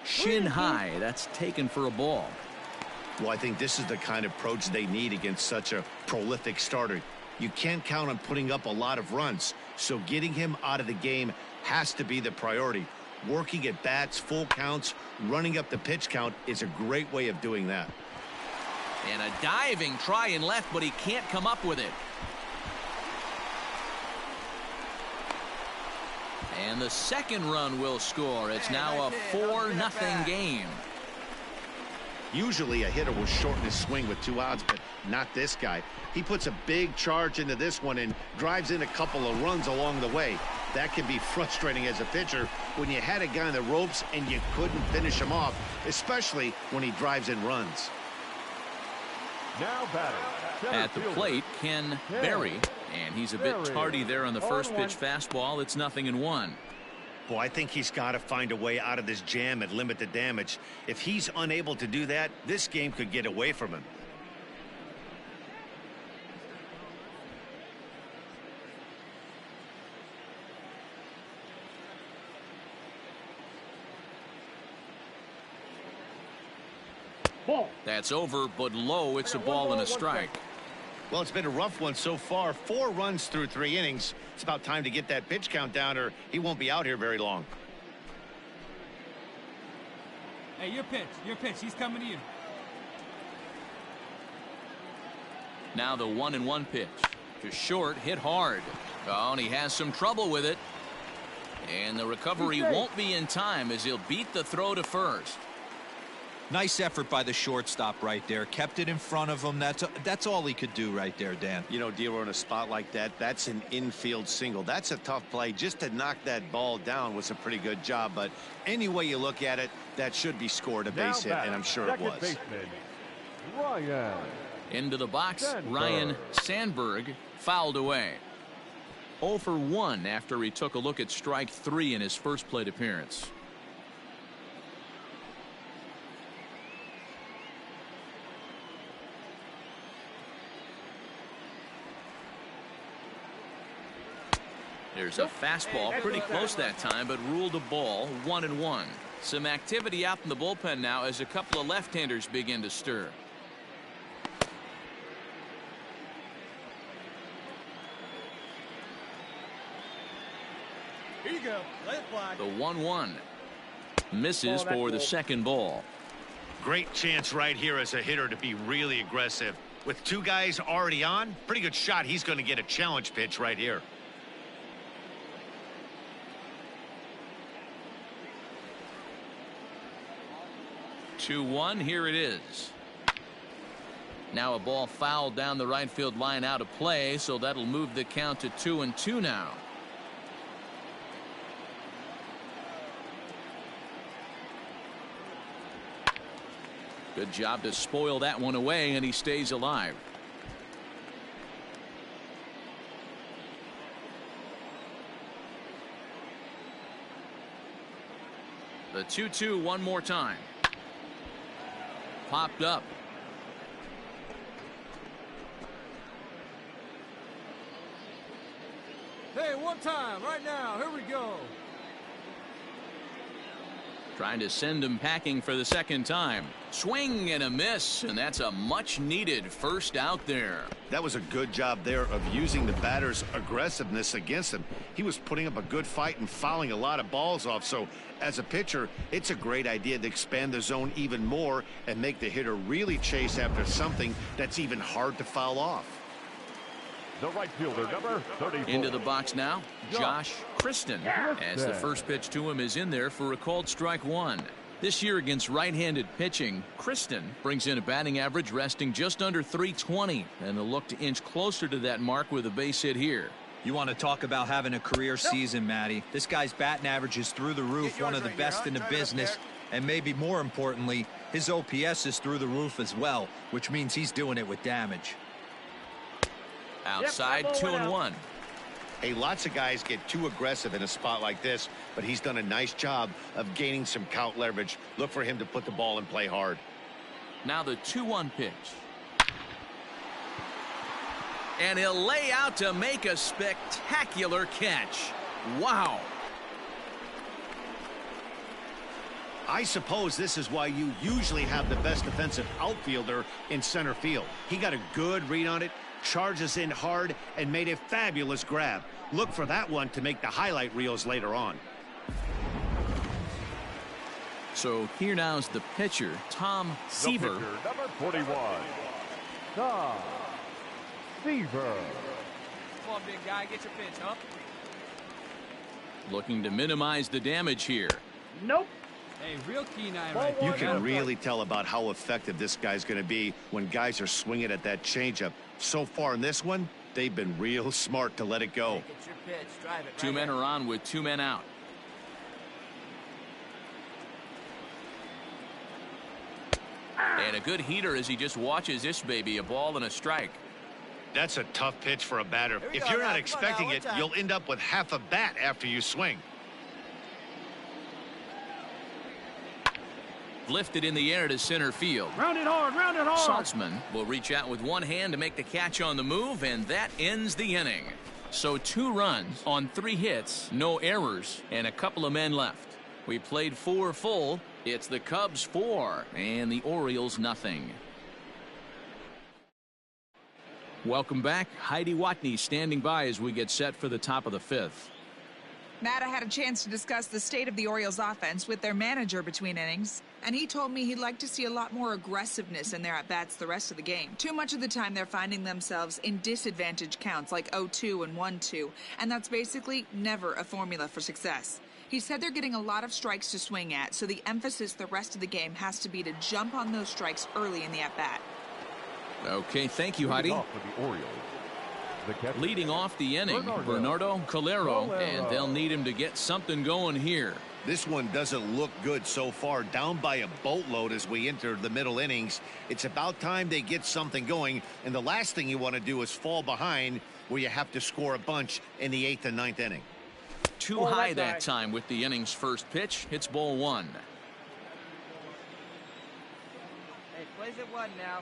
Shin high. That's taken for a ball. Well, I think this is the kind of approach they need against such a prolific starter. You can't count on putting up a lot of runs, so getting him out of the game has to be the priority. Working at bats, full counts, running up the pitch count is a great way of doing that. And a diving try in left, but he can't come up with it. And the second run will score. It's now a 4-0 game. Usually a hitter will shorten his swing with 2 outs, but not this guy. He puts a big charge into this one and drives in a couple of runs along the way. That can be frustrating as a pitcher when you had a guy in the ropes and you couldn't finish him off, especially when he drives in runs. Now batting, At the plate, Ken Berry, and he's a bit tardy there on the first pitch fastball. It's 0-1. Well, I think he's got to find a way out of this jam and limit the damage. If he's unable to do that, this game could get away from him. Ball. That's over, but low. It's a ball and a strike. Well, it's been a rough one so far. 4 runs through 3 innings. It's about time to get that pitch count down, or he won't be out here very long. Hey, your pitch. Your pitch. He's coming to you. Now the 1-1 pitch. To short, hit hard. Oh, and he has some trouble with it. And the recovery won't be in time as he'll beat the throw to first. Nice effort by the shortstop right there. Kept it in front of him. That's all he could do right there, Dan. You know, Dero, in a spot like that, that's an infield single. That's a tough play. Just to knock that ball down was a pretty good job. But any way you look at it, that should be scored a base hit, and I'm sure it was. Baseman, Ryan. Into the box, Sandberg. Ryan Sandberg fouled away. 0 for 1 after he took a look at strike 3 in his first plate appearance. There's a fastball pretty close that time, but ruled a ball. 1-1. Some activity out in the bullpen now as a couple of left-handers begin to stir. Here you go. Let it fly. The 1-1 misses for the second ball. Great chance right here as a hitter to be really aggressive. With 2 guys already on, pretty good shot. He's going to get a challenge pitch right here. Two-one, here it is. Now a ball fouled down the right field line out of play, so that'll move the count to 2-2 now. Good job to spoil that one away, and he stays alive. The 2-2 one more time. Popped up. Hey, one time, right now. Here we go. Trying to send him packing for the second time. Swing and a miss, and that's a much-needed first out there. That was a good job there of using the batter's aggressiveness against him. He was putting up a good fight and fouling a lot of balls off. So as a pitcher, it's a great idea to expand the zone even more and make the hitter really chase after something that's even hard to foul off. The right fielder, number 34. Into the box now, Josh Kristen, as the first pitch to him is in there for a called strike 1. This year against right-handed pitching, Kristen brings in a batting average resting just under .320, and a look to inch closer to that mark with a base hit here. You want to talk about having a career season, Matty. This guy's batting average is through the roof, one of the best in the business, and maybe more importantly, his OPS is through the roof as well, which means he's doing it with damage. Outside, 2-1. Hey, lots of guys get too aggressive in a spot like this, but he's done a nice job of gaining some count leverage. Look for him to put the ball in play hard. Now the 2-1 pitch. And he'll lay out to make a spectacular catch. Wow. I suppose this is why you usually have the best defensive outfielder in center field. He got a good read on it, charges in hard, and made a fabulous grab. Look for that one to make the highlight reels later on. So here now is the pitcher, Tom Seaver. The pitcher, number 41. Tom Seaver. Come on, big guy. Get your pitch, huh? Looking to minimize the damage here. Nope. Hey, real keen eye right You there. can really tell about how effective this guy's going to be when guys are swinging at that changeup. So far in this one, they've been real smart to let it go. Get your pitch. Drive it. 2 men are on with 2 men out. And a good heater as he just watches this baby, a ball and a strike. That's a tough pitch for a batter. Here we If go you're now. not Come on expecting now, it, one time. you'll end up with half a bat after you swing. Lifted in the air to center field. Round it hard, round it hard. Saltzman will reach out with one hand to make the catch on the move, and that ends the inning. So 2 runs on 3 hits, no errors, and a couple of men left. We played 4 full, It's the Cubs 4 and the Orioles nothing. Welcome back. Heidi Watney standing by as we get set for the top of the 5th. Matt, I had a chance to discuss the state of the Orioles offense with their manager between innings, and he told me he'd like to see a lot more aggressiveness in their at-bats the rest of the game. Too much of the time they're finding themselves in disadvantage counts like 0-2 and 1-2, and that's basically never a formula for success. He said they're getting a lot of strikes to swing at, so the emphasis the rest of the game has to be to jump on those strikes early in the at-bat. Okay, thank you, Heidi. Leading off the inning, Bernardo Calero, and they'll need him to get something going here. This one doesn't look good so far. Down by a boatload as we enter the middle innings. It's about time they get something going, and the last thing you want to do is fall behind where you have to score a bunch in the 8th and 9th inning. Too high that time with the inning's first pitch. It's ball 1. Hey, plays at 1 now.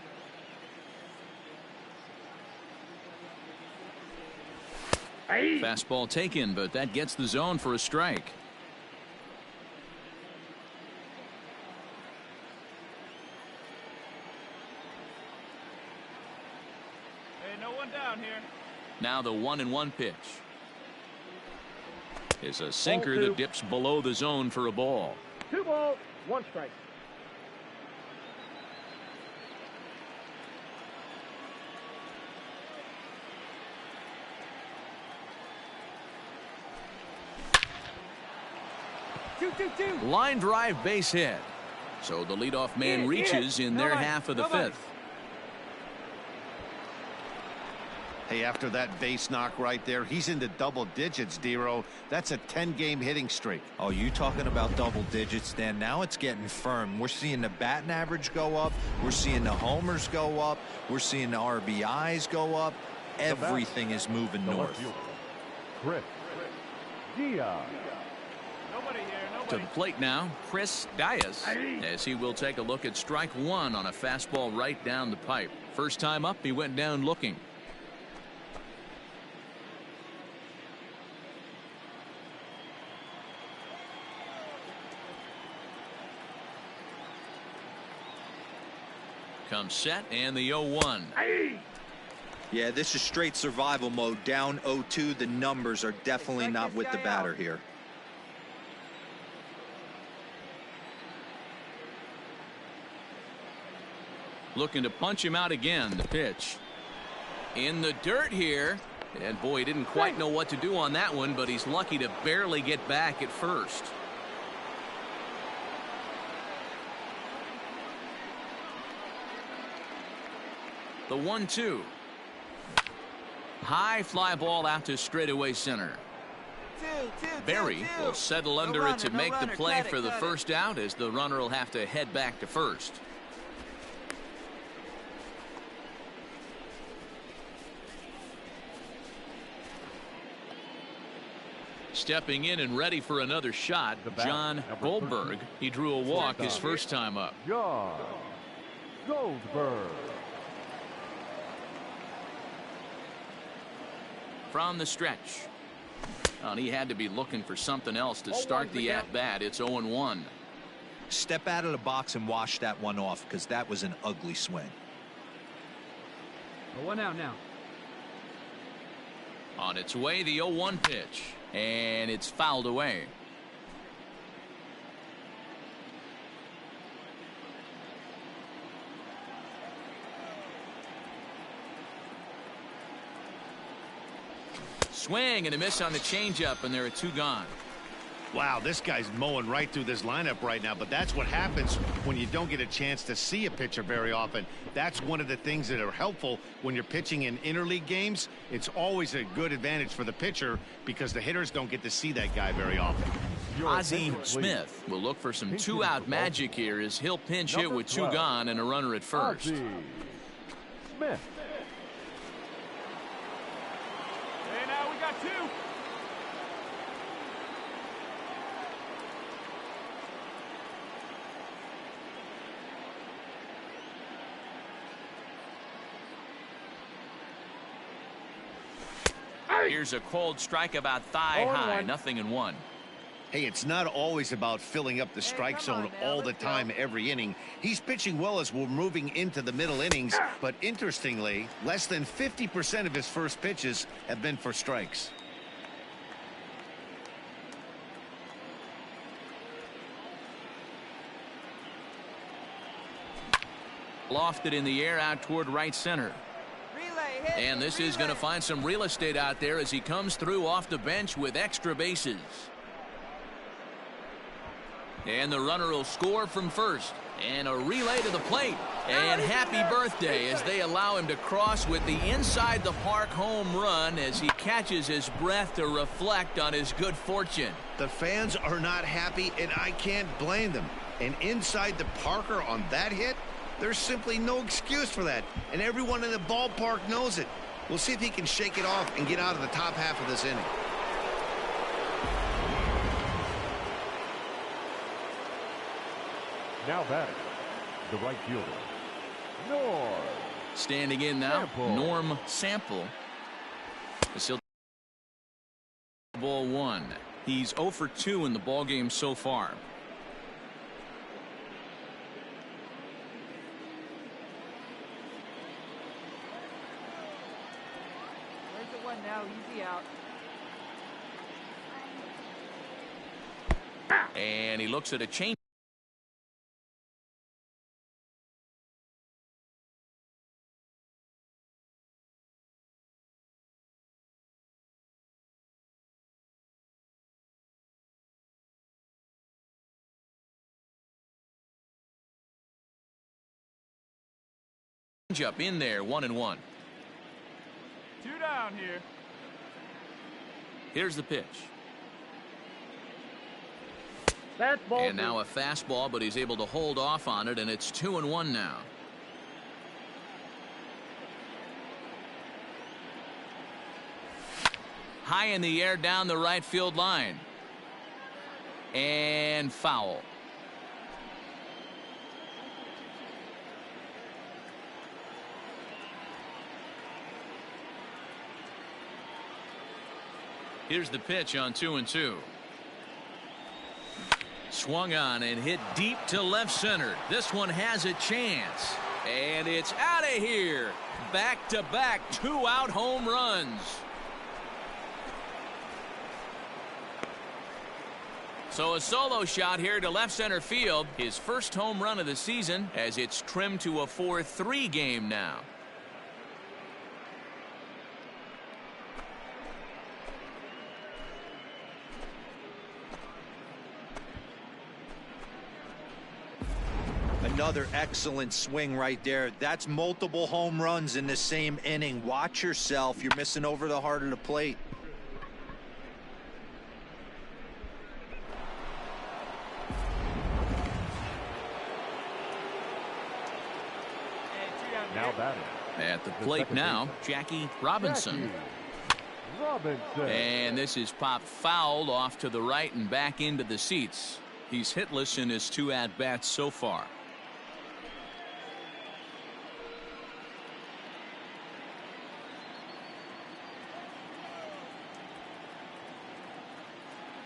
Fastball taken, but that gets the zone for a strike. Hey, no one down here. Now the 1-1 pitch is a sinker that dips below the zone for a ball. 2 balls, 1 strike. Line drive base hit. So the leadoff man reaches in their half of the 5th. Hey, after that base knock right there, he's into double digits, Dero. That's a 10-game hitting streak. Oh, you talking about double digits, Dan? Now it's getting firm. We're seeing the batting average go up. We're seeing the homers go up. We're seeing the RBIs go up. Everything is moving north. Chris Diaz. To the plate now, Chris Diaz, as he will take a look at strike 1 on a fastball right down the pipe. First time up, he went down looking. Comes set and the 0-1. Yeah, this is straight survival mode. Down 0-2. The numbers are definitely not with the batter here. Looking to punch him out again. The pitch in the dirt here, and boy, he didn't quite know what to do on that one, but he's lucky to barely get back at first. The 1-2. High fly ball out to straightaway center. Berry will settle under it to make the play for the first out, as the runner will have to head back to first. Stepping in and ready for another shot, John Goldberg. He drew a walk his first time up. John Goldberg. From the stretch. And he had to be looking for something else to start the at-bat. It's 0-1. Step out of the box and wash that one off, because that was an ugly swing. 1 out now. On its way, the 0-1 pitch. And it's fouled away. Swing and a miss on the changeup, and there are 2 gone. Wow, this guy's mowing right through this lineup right now, but that's what happens when you don't get a chance to see a pitcher very often. That's one of the things that are helpful when you're pitching in interleague games. It's always a good advantage for the pitcher because the hitters don't get to see that guy very often. Ozzie Smith will look for some 2-out magic here as he'll pinch hit with 2 gone and a runner at first. Ozzie Smith. Hey, now we got 2. Here's a cold strike about thigh high. 0-1. Hey, it's not always about filling up the strike zone all the time every inning. He's pitching well as we're moving into the middle innings, but interestingly, less than 50% of his first pitches have been for strikes. Lofted in the air out toward right center. And this is going to find some real estate out there as he comes through off the bench with extra bases. And the runner will score from first. And a relay to the plate. And happy birthday as they allow him to cross with the inside the park home run as he catches his breath to reflect on his good fortune. The fans are not happy, and I can't blame them. And inside the Parker on that hit, there's simply no excuse for that. And everyone in the ballpark knows it. We'll see if he can shake it off and get out of the top half of this inning. Now batting, the right fielder, Norm. Standing in now, Sample. Norm Sample. Ball one. He's 0 for 2 in the ball game so far. There's the one now, easy out. And he looks at a change. Up in there, 1-1. 2 down here. Here's the pitch. That's ball. And now a fastball, but he's able to hold off on it, and it's 2-1 now. High in the air down the right field line. And foul. Here's the pitch on 2-2. Swung on and hit deep to left center. This one has a chance. And it's out of here. Back-to-back 2-out home runs. So a solo shot here to left center field. His first home run of the season as it's trimmed to a 4-3 game now. Another excellent swing right there. That's multiple home runs in the same inning. Watch yourself. You're missing over the heart of the plate. Now batting. At the plate now, Jackie Robinson. Robinson. And this is popped fouled off to the right and back into the seats. He's hitless in his 2 at-bats so far.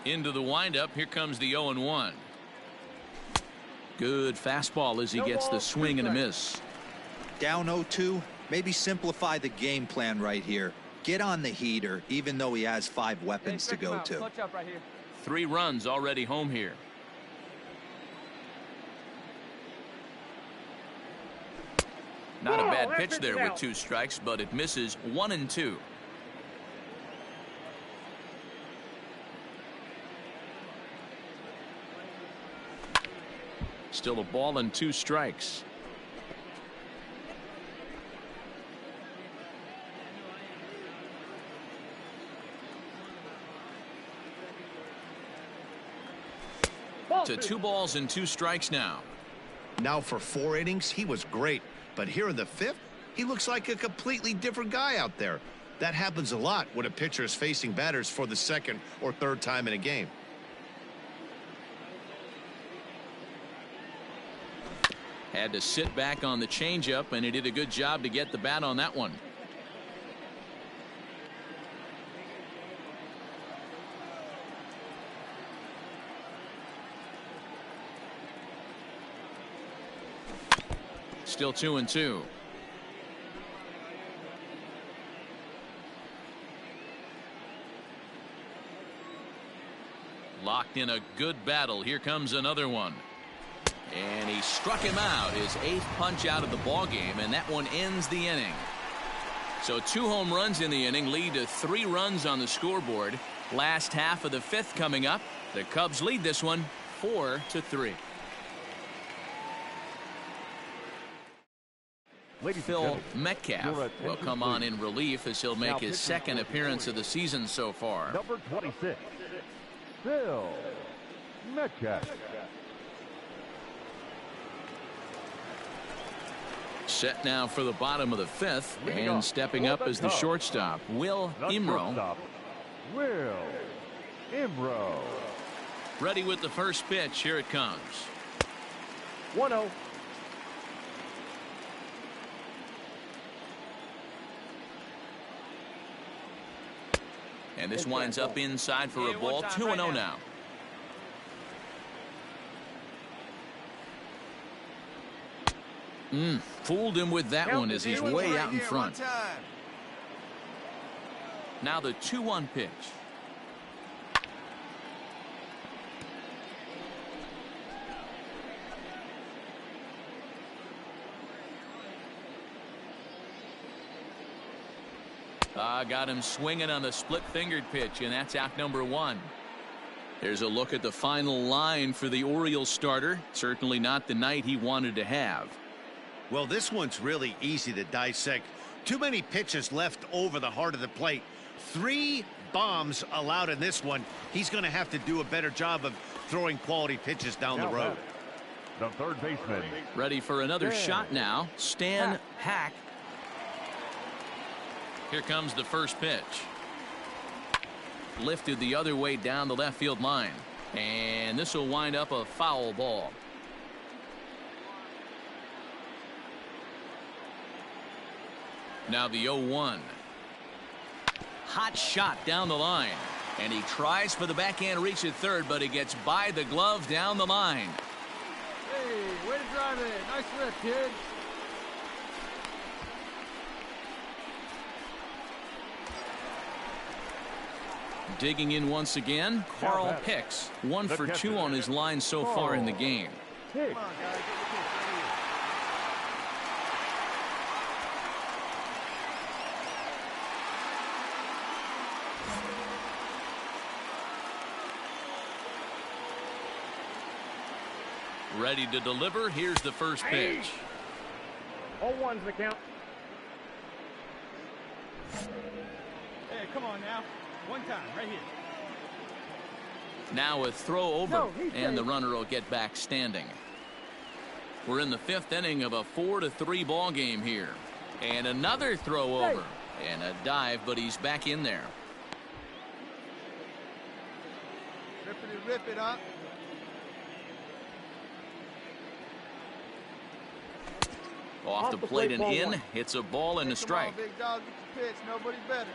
Into the windup. Here comes the 0-1. Good fastball as he gets the swing and a miss. Down 0-2. Maybe simplify the game plan right here. Get on the heater, even though he has 5 weapons to go to. Clutch up right here. 3 runs already home here. Not a bad pitch there with 2 strikes, but it misses 1-2. Still a ball and 2 strikes. To 2 balls and 2 strikes now. Now for 4 innings, he was great. But here in the 5th, he looks like a completely different guy out there. That happens a lot when a pitcher is facing batters for the 2nd or 3rd time in a game. Had to sit back on the changeup, and he did a good job to get the bat on that one. still 2-2. Locked in a good battle. Here comes another one. And he struck him out. His 8th punch out of the ball game, and that one ends the inning. So 2 home runs in the inning lead to 3 runs on the scoreboard. Last half of the 5th coming up. The Cubs lead this one 4-3. Phil Metcalf will come on in relief as he'll make his 2nd appearance of the season so far. Number 26, Phil Metcalf. Set now for the bottom of the 5th, and stepping up as the shortstop, Will Imro. Will Imro. Ready with the first pitch. Here it comes. 1-0. And this winds up inside for a ball. 2-0 now. Fooled him with that one as he's way out in front. Now the 2-1 pitch. Got him swinging on the split-fingered pitch, and that's out number 1. There's a look at the final line for the Orioles starter. Certainly not the night he wanted to have. Well, this one's really easy to dissect. Too many pitches left over the heart of the plate. 3 bombs allowed in this one. He's going to have to do a better job of throwing quality pitches down the road. The third baseman. Ready for another shot now. Stan Hack. Here comes the first pitch. Lifted the other way down the left field line. And this will wind up a foul ball. Now the 0-1. Hot shot down the line. And he tries for the backhand reach at third, but he gets by the glove down the line. Hey, way to drive it. Nice lift, kid. Digging in once again, Carl Hicks. 1 for 2 on his line so far in the game. Come on, guys. Get your pitch right here. Ready to deliver. Here's the first pitch. 0-1's the count. Hey, come on now. One time, right here. Now a throw over, and the runner will get back standing. We're in the 5th inning of a 4-3 ball game here. And another throw over. And a dive, but he's back in there. Rip it up. Off the plate and in. It's a ball and a strike. Come on, big dog, get the pitch. Nobody better.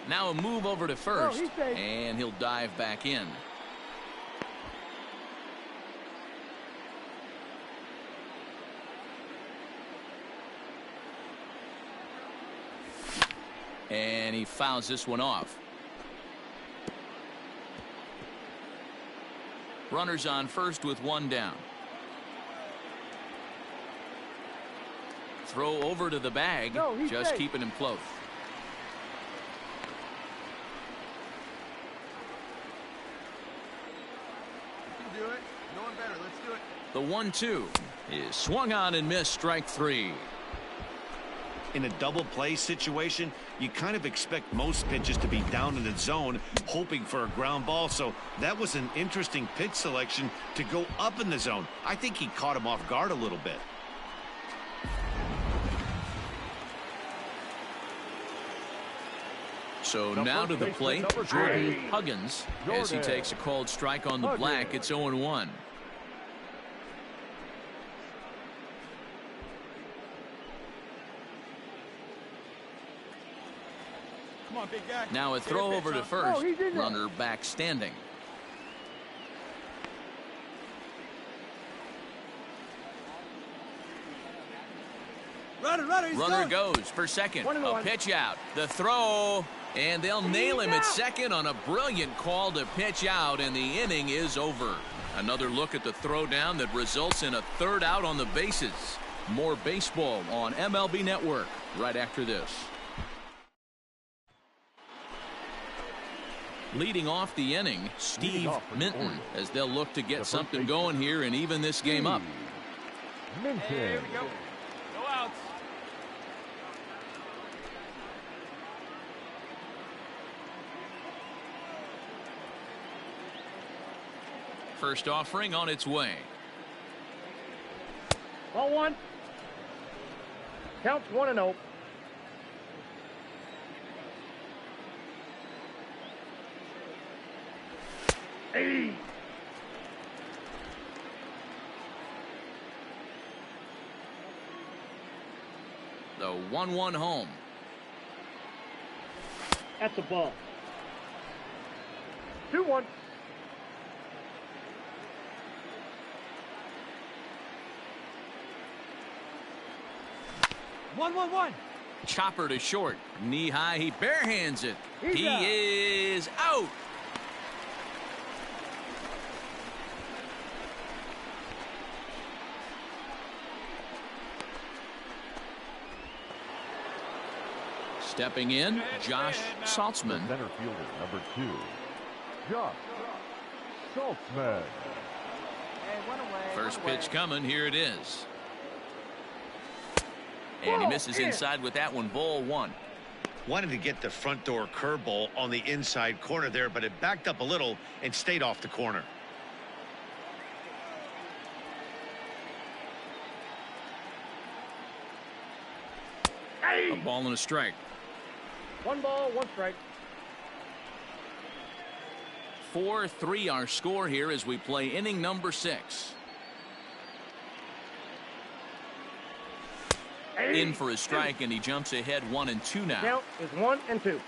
Now a move over to first, and he'll dive back in. And he fouls this one off. Runners on first with 1 down. Throw over to the bag, just keeping him close. The 1-2 is swung on and missed. Strike 3. In a double play situation, you kind of expect most pitches to be down in the zone, hoping for a ground ball. So that was an interesting pitch selection to go up in the zone. I think he caught him off guard a little bit. So now to the plate, Jordan Huggins, as he takes a called strike on the black. It's 0-1. Come on, big guy. Now a throw over to first. Runner back standing. Runner goes for second. A pitch out. The throw. And they'll nail him at second on a brilliant call to pitch out, and the inning is over. Another look at the throwdown that results in a third out on the bases. More baseball on MLB Network right after this. Leading off the inning, Steve Minton, as they'll look to get something going here and even this game up. Here we go. No outs. First offering on its way. Ball one. Counts 1-0. Hey. The 1-1 home. That's a ball. 2-1. One. Chopper to short. Knee high. He barehands it. He is out. Stepping in, Josh Saltzman. Center fielder, number 2, Josh Saltzman. Hey, one away. First pitch coming. Here it is. And he misses inside with that one. Ball 1. Wanted to get the front door curveball on the inside corner there, but it backed up a little and stayed off the corner. A ball and a strike. 1 ball, 1 strike. 4-3 our score here as we play inning number 6. In for a strike, and he jumps ahead 1-2 now. Count is 1-2.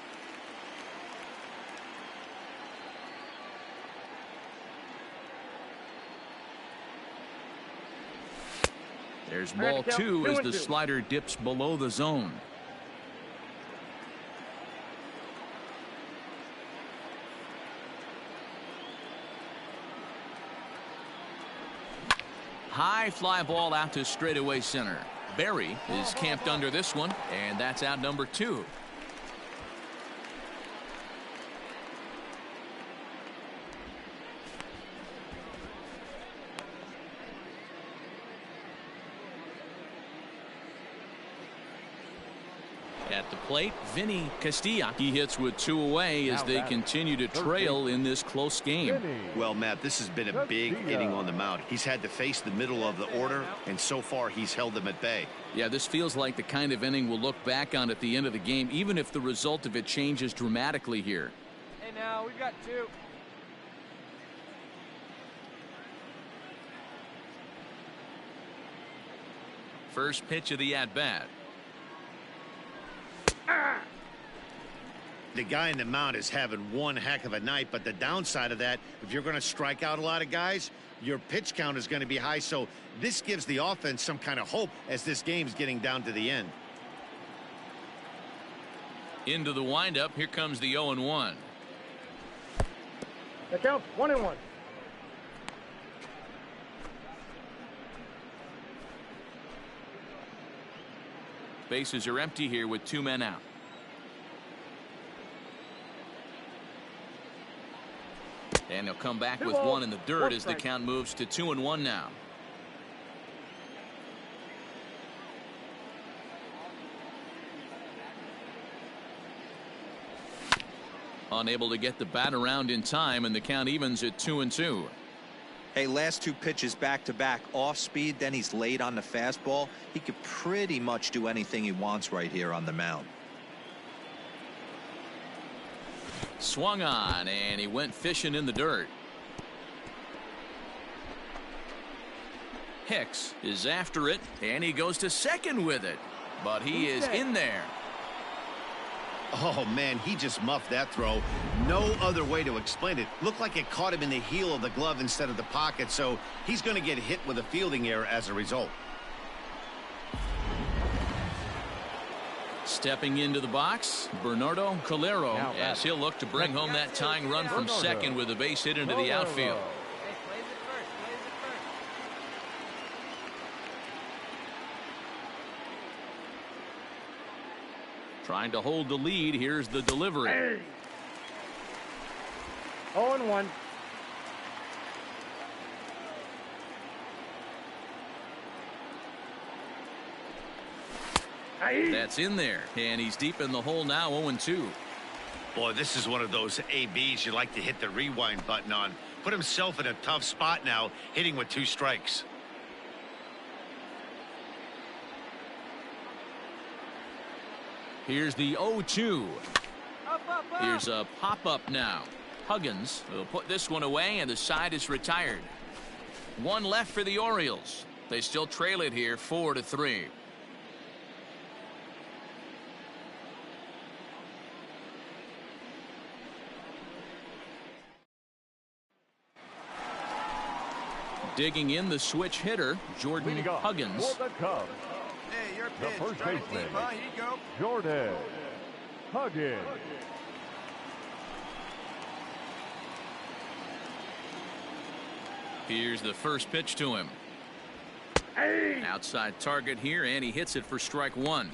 There's ball 2 as the slider dips below the zone. High fly ball out to straightaway center. Barry is camped under this one, and that's out number 2. At the plate, Vinny Castilla. He hits with 2 away as they continue to trail in this close game. Well, Matt, this has been a big inning on the mound. He's had to face the middle of the order, and so far he's held them at bay. Yeah, this feels like the kind of inning we'll look back on at the end of the game, even if the result of it changes dramatically here. Hey, now we've got 2. First pitch of the at-bat. The guy in the mound is having one heck of a night, but the downside of that, if you're going to strike out a lot of guys, your pitch count is going to be high. So this gives the offense some kind of hope as this game's getting down to the end. Into the windup. Here comes the 0-1. The count's 1-1. Bases are empty here with 2 men out. And he'll come back with 1 in the dirt as the count moves to 2-1 now. Unable to get the bat around in time, and the count evens at 2-2. Hey, last 2 pitches back to back, off speed, then he's late on the fastball. He could pretty much do anything he wants right here on the mound. Swung on, and he went fishing in the dirt. Hicks is after it, and he goes to second with it, but he is in there. Oh, man, he just muffed that throw. No other way to explain it. Looked like it caught him in the heel of the glove instead of the pocket, so he's going to get hit with a fielding error as a result. Stepping into the box, Bernardo Calero, as he'll look to bring home that tying run from second with a base hit into the outfield. Hey, plays it first. Plays it first. Trying to hold the lead. Here's the delivery. 0-1. That's in there, and he's deep in the hole now. 0-2. Boy, this is one of those ABs you like to hit the rewind button on. Put himself in a tough spot now, hitting with 2 strikes. Here's the 0-2. Up, up, up. Here's a pop-up now. Huggins will put this one away, and the side is retired. 1 left for the Orioles. They still trail it here 4-3. Digging in the switch hitter, Jordan Huggins. For the Cubs, Hey, your the pitch. first Try to baseman, keep, huh? Here you go. Jordan Huggins. Here's the first pitch to him. Outside target here, and he hits it for strike 1.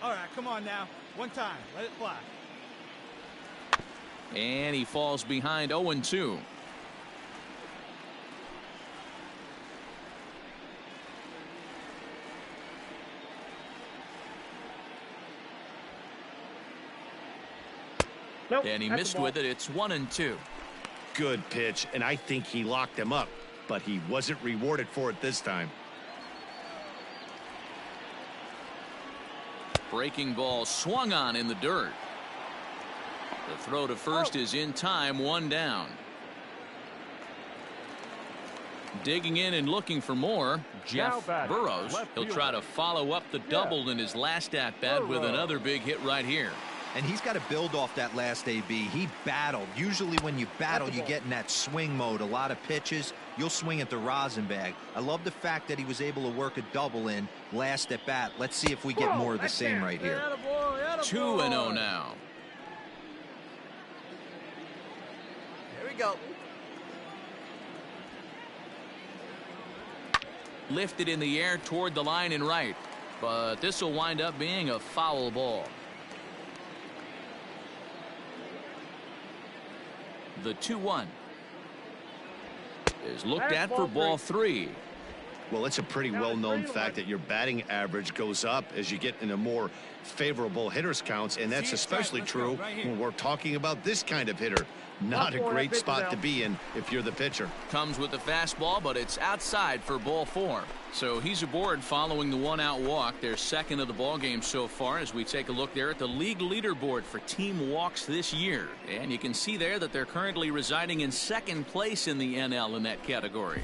All right, come on now. One time. Let it fly. And he falls behind 0-2. Nope, And he that's missed the ball. with it. It's 1-2. Good pitch, and I think he locked him up, but he wasn't rewarded for it this time. Breaking ball swung on in the dirt. The throw to first is in time. 1 down. Digging in and looking for more, Jeff Burrows. He'll try to follow up the double in his last at-bat with another big hit right here. And he's got to build off that last AB. He battled. Usually when you battle, you get in that swing mode. A lot of pitches, you'll swing at the rosin bag. I love the fact that he was able to work a double in last at bat. Let's see if we get more of the same right here. 2-0 now. Here we go. Lifted in the air toward the line and right, but this will wind up being a foul ball. The 2-1 is looked at for ball 3. Well, it's a pretty well-known fact that your batting average goes up as you get into more favorable hitters counts, and that's especially true when we're talking about this kind of hitter. Not a great spot to be in if you're the pitcher. Comes with the fastball, but it's outside for ball 4. So he's aboard following the 1-out walk. Their second of the ball game so far as we take a look there at the league leaderboard for team walks this year. And you can see there that they're currently residing in second place in the NL in that category.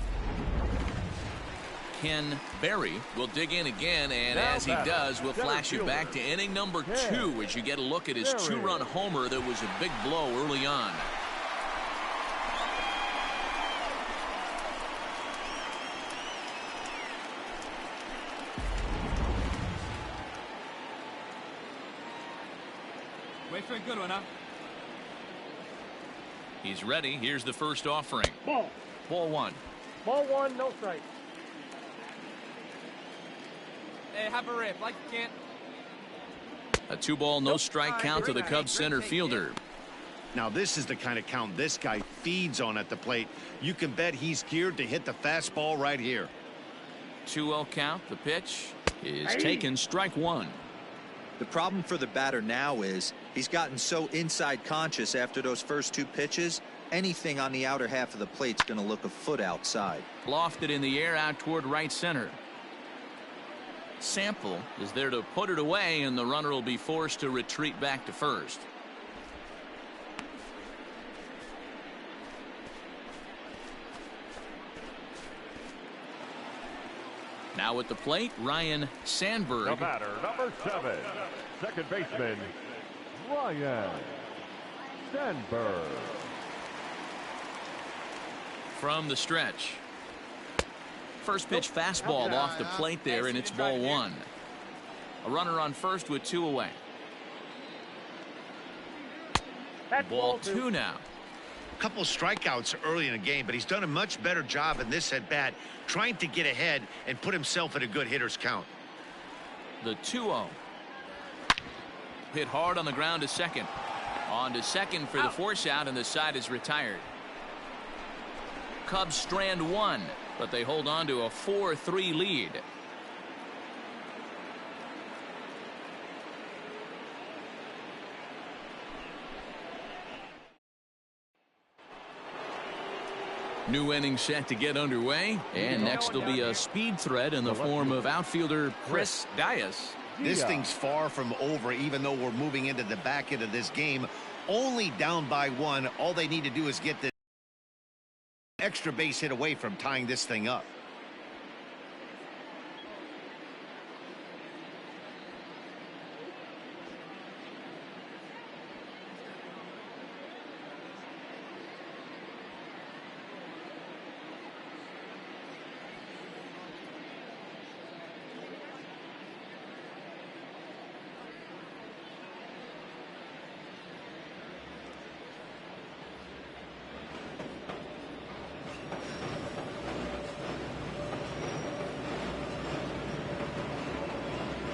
Ken Berry will dig in again, and as he does, we'll flash you back to inning number 2 as you get a look at his 2-run homer that was a big blow early on. Wait for a good one, huh? He's ready. Here's the first offering. Ball. Ball 1. Ball 1, no strike. Hey, have a rip. Like you can't. A 2-ball, no strike count to the Cubs center fielder. Now, this is the kind of count this guy feeds on at the plate. You can bet he's geared to hit the fastball right here. 2-0 count. The pitch is taken. Strike 1. The problem for the batter now is he's gotten so inside conscious after those first 2 pitches. Anything on the outer half of the plate's going to look a foot outside. Lofted in the air out toward right center. Sample is there to put it away, and the runner will be forced to retreat back to first. Now at the plate, Ryan Sandberg. The batter, number 7, second baseman, Ryan Sandberg. From the stretch. First pitch fastball off the plate there, and it's ball one. A runner on first with 2 away. Ball two now. A couple strikeouts early in the game, but he's done a much better job in this at bat, trying to get ahead and put himself at a good hitter's count. The 2-0. Hit hard on the ground to second. On to second for the force out, and the side is retired. Cubs strand one, but they hold on to a 4-3 lead. New inning set to get underway, and next will be a speed threat in the form of outfielder Chris Dias. This thing's far from over, even though we're moving into the back end of this game. Only down by 1. All they need to do is get the extra base hit away from tying this thing up.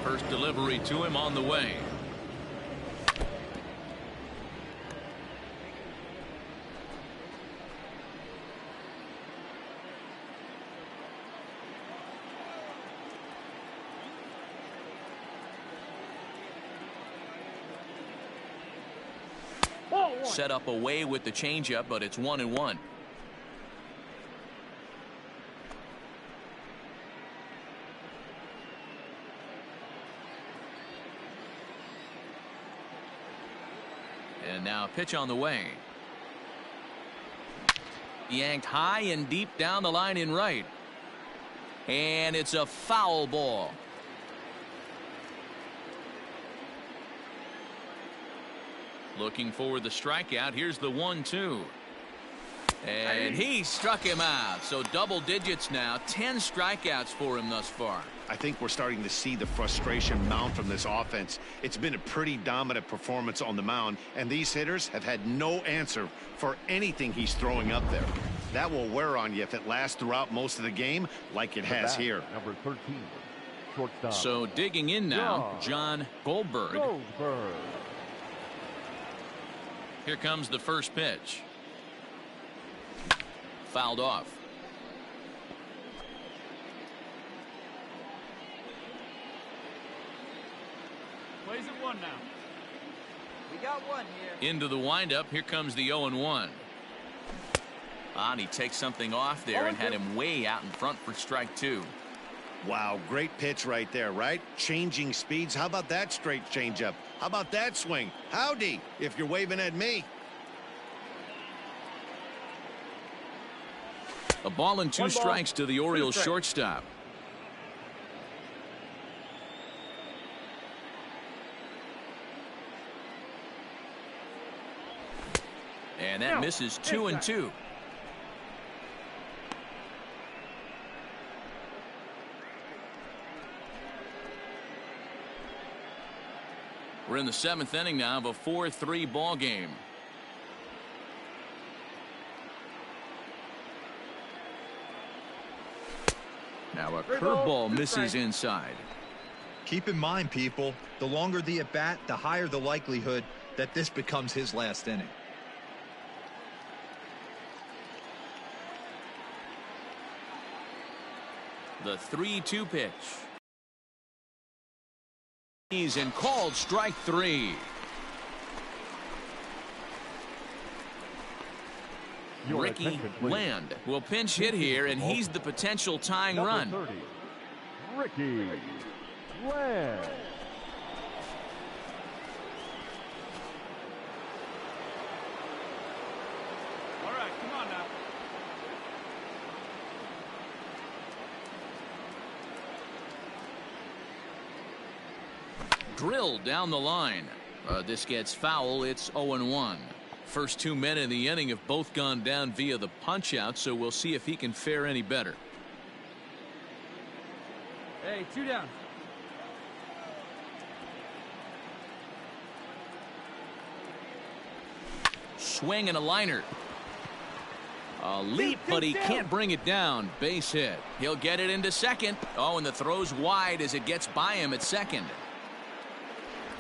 First delivery to him on the way. Set up away with the changeup, but it's 1-1. And now pitch on the way. Yanked high and deep down the line in right. And it's a foul ball. Looking for the strikeout. Here's the 1-2. And he struck him out. So double digits now. 10 strikeouts for him thus far. I think we're starting to see the frustration mount from this offense. It's been a pretty dominant performance on the mound, and these hitters have had no answer for anything he's throwing up there. That will wear on you if it lasts throughout most of the game like it has here. Number 13, shortstop. So digging in now, John Goldberg. Here comes the first pitch. Fouled off. Plays at 1 now. We got 1 here. Into the windup. Here comes the 0-1. And he takes something off there and had him way out in front for strike 2. Wow, great pitch right there, right? Changing speeds. How about that straight changeup? How about that swing? Howdy, if you're waving at me. A ball and 2 strikes to the Orioles shortstop. And that misses 2-2. We're in the 7th inning now of a 4-3 ball game. Now a curveball misses inside. Keep in mind, people, the longer the at bat, the higher the likelihood that this becomes his last inning. The 3-2 pitch. He's in called strike 3. Ricky Land will pinch hit here, and he's the potential tying run. 30, Ricky Land. All right, come on now. Drilled down the line. This gets foul. It's 0-1. First 2 men in the inning have both gone down via the punch out, so we'll see if he can fare any better. Hey, 2 down. Swing and a liner. A leap, but he can't bring it down. Base hit. He'll get it into second. Oh, and the throw's wide as it gets by him at second.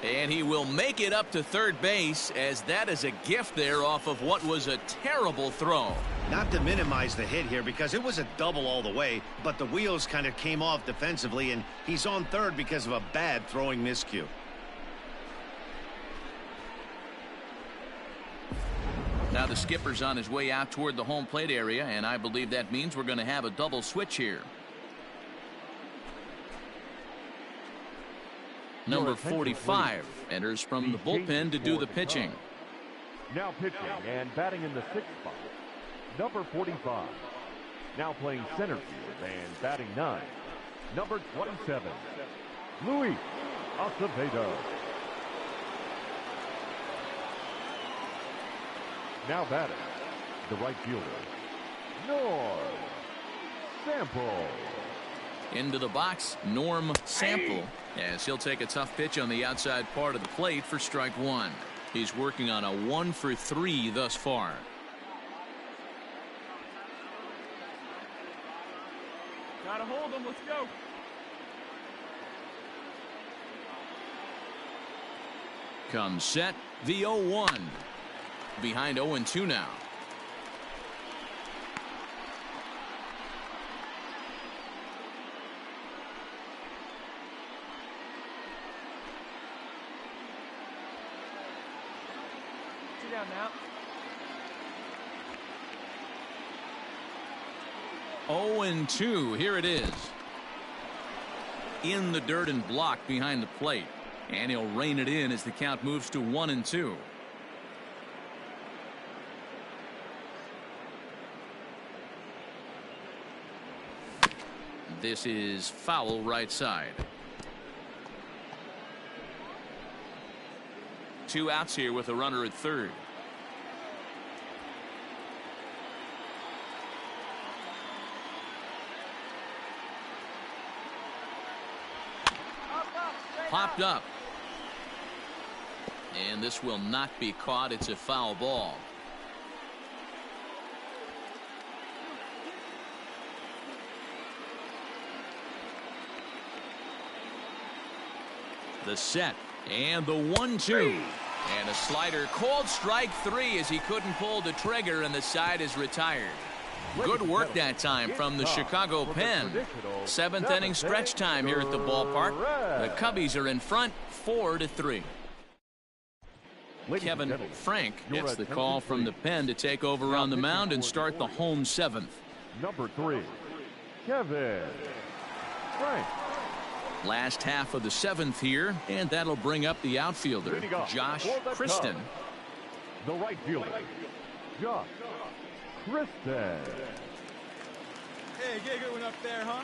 And he will make it up to third base, as that is a gift there off of what was a terrible throw. Not to minimize the hit here, because it was a double all the way, but the wheels kind of came off defensively, and he's on third because of a bad throwing miscue. Now the skipper's on his way out toward the home plate area, and I believe that means we're going to have a double switch here. Number 45 enters from the bullpen to do the pitching. Now pitching and batting in the 6th spot, number 45. Now playing center field and batting 9, number 27, Luis Acevedo. Now batting, the right fielder, Norm Sample. Into the box, Norm Sample, as he'll take a tough pitch on the outside part of the plate for strike 1. He's working on a 1 for 3 thus far. Gotta hold him. Let's go. Comes set, the 0-1. Behind 0-2 now. Down now. 0-2. Here it is. In the dirt and blocked behind the plate. And he'll rein it in as the count moves to 1-2. This is foul right side. 2 outs here with a runner at third. Popped up. And this will not be caught. It's a foul ball. The set and the 1-2. And a slider called strike 3 as he couldn't pull the trigger, and the side is retired. Good work that time from the Chicago pen. 7th inning stretch time here at the ballpark. The Cubbies are in front 4-3. Kevin Frank gets the call from the pen to take over on the mound and start the home 7th. Number 3, Kevin Frank. Last half of the 7th here, and that'll bring up the outfielder, Josh Kristen. The right fielder, Josh Kristen. Hey, get a good one up there, huh?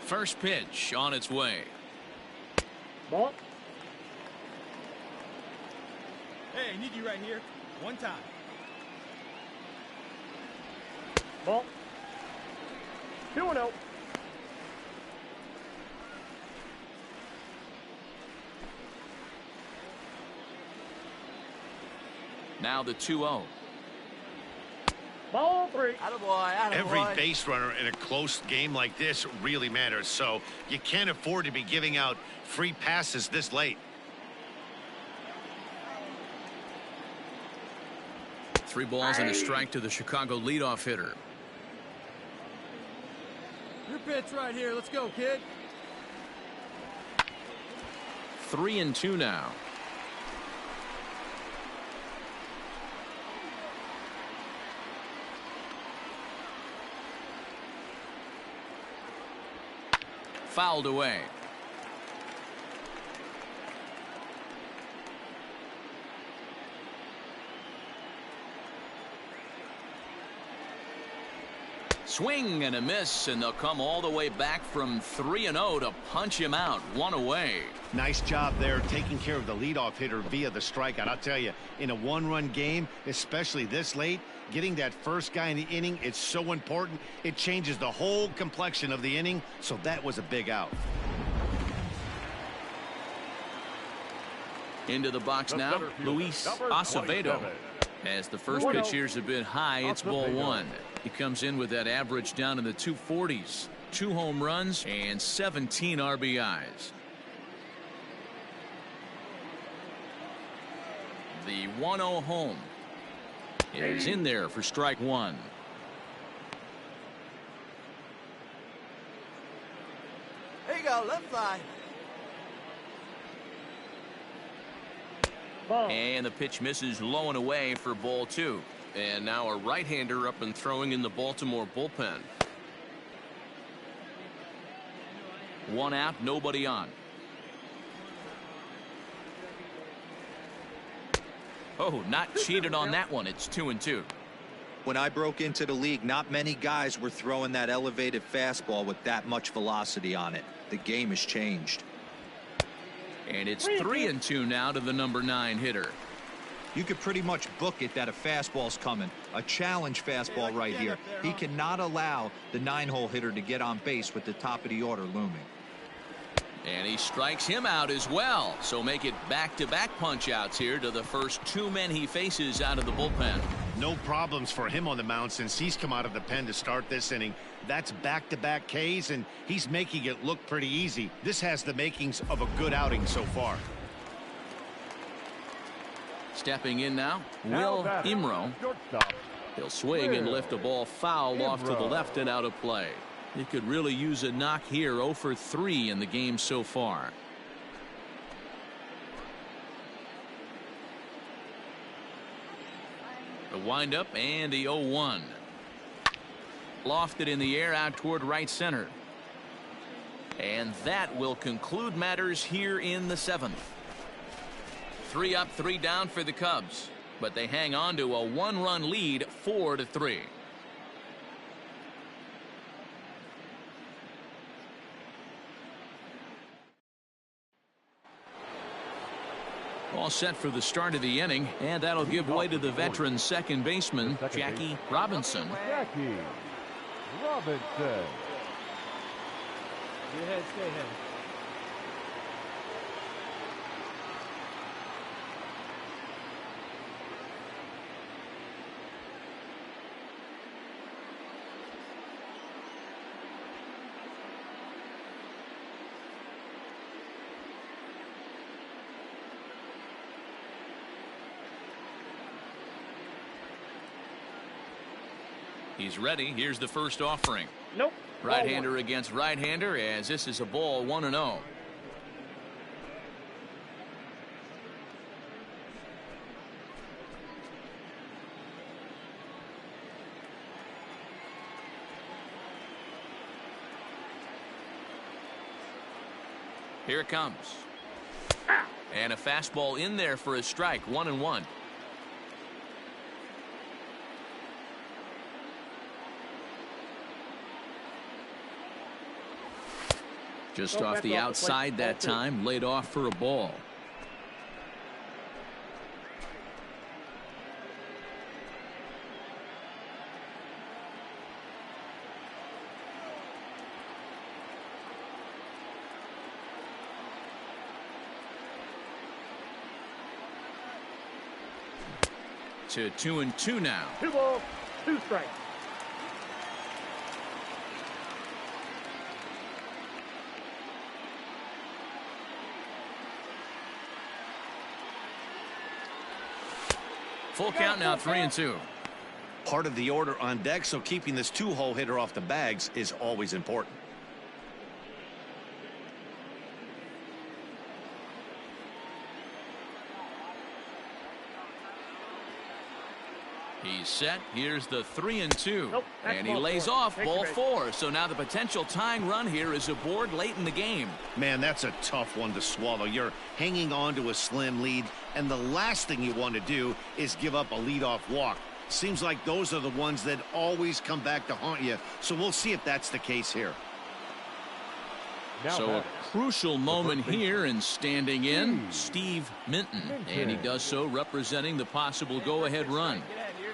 First pitch on its way. Ball. Hey, I need you right here. One time. Ball. 2-0. Now the 2-0. Ball 3. Attaboy, Every attaboy. base runner in a close game like this really matters, so you can't afford to be giving out free passes this late. 3 balls and a strike to the Chicago leadoff hitter. Your pitch right here. Let's go, kid. 3-2 now. Fouled away. Swing and a miss, and they'll come all the way back from 3-0 to punch him out. One away. Nice job there taking care of the leadoff hitter via the strikeout. I'll tell you, in a one-run game, especially this late, getting that first guy in the inning, it's so important. It changes the whole complexion of the inning, so that was a big out. Into the box now, Luis Acevedo. As the first pitch here's a bit high, it's ball one. He comes in with that average down in the 240s. 2 home runs and 17 RBIs. The 1-0 home is in there for strike one. There you go, left side. And the pitch misses low and away for ball two. And now a right-hander up and throwing in the Baltimore bullpen. 1 out, nobody on. Oh, not cheated on that one. It's 2-2. When I broke into the league, not many guys were throwing that elevated fastball with that much velocity on it. The game has changed. And it's 3-2 now to the number 9 hitter. You could pretty much book it that a fastball's coming. A challenge fastball right here. He cannot allow the 9-hole hitter to get on base with the top of the order looming. And he strikes him out as well. So make it back-to-back punch-outs here to the first 2 men he faces out of the bullpen. No problems for him on the mound since he's come out of the pen to start this inning. That's back-to-back Ks, and he's making it look pretty easy. This has the makings of a good outing so far. Stepping in now, Will Imro. He'll swing and lift a ball foul off to the left and out of play. He could really use a knock here. 0 for 3 in the game so far. The windup and the 0-1. Lofted in the air out toward right center. And that will conclude matters here in the 7th. 3 up, 3 down for the Cubs, but they hang on to a 1-run lead, 4-3. All set for the start of the inning, and that'll give way to the veteran second baseman, Jackie Robinson. Jackie Robinson. Stay ahead, stay ahead. He's ready. Here's the first offering. Nope. Right-hander against right-hander, as this is a ball 1-0. Here it comes. And a fastball in there for a strike. 1-1. Just off the outside that time, laid off for a ball. To 2-2 now. 2 balls, 2 strikes. Full count now, 3-2. Part of the order on deck, so keeping this 2-hole hitter off the bags is always important. He's set. Here's the 3-2. Nope, and he lays off ball 4. So now the potential tying run here is aboard late in the game. Man, that's a tough one to swallow. You're hanging on to a slim lead, and the last thing you want to do is give up a leadoff walk. Seems like those are the ones that always come back to haunt you. So we'll see if that's the case here. So a crucial moment here, and standing in, Steve Minton. And he does so representing the possible go-ahead run. Get out of here.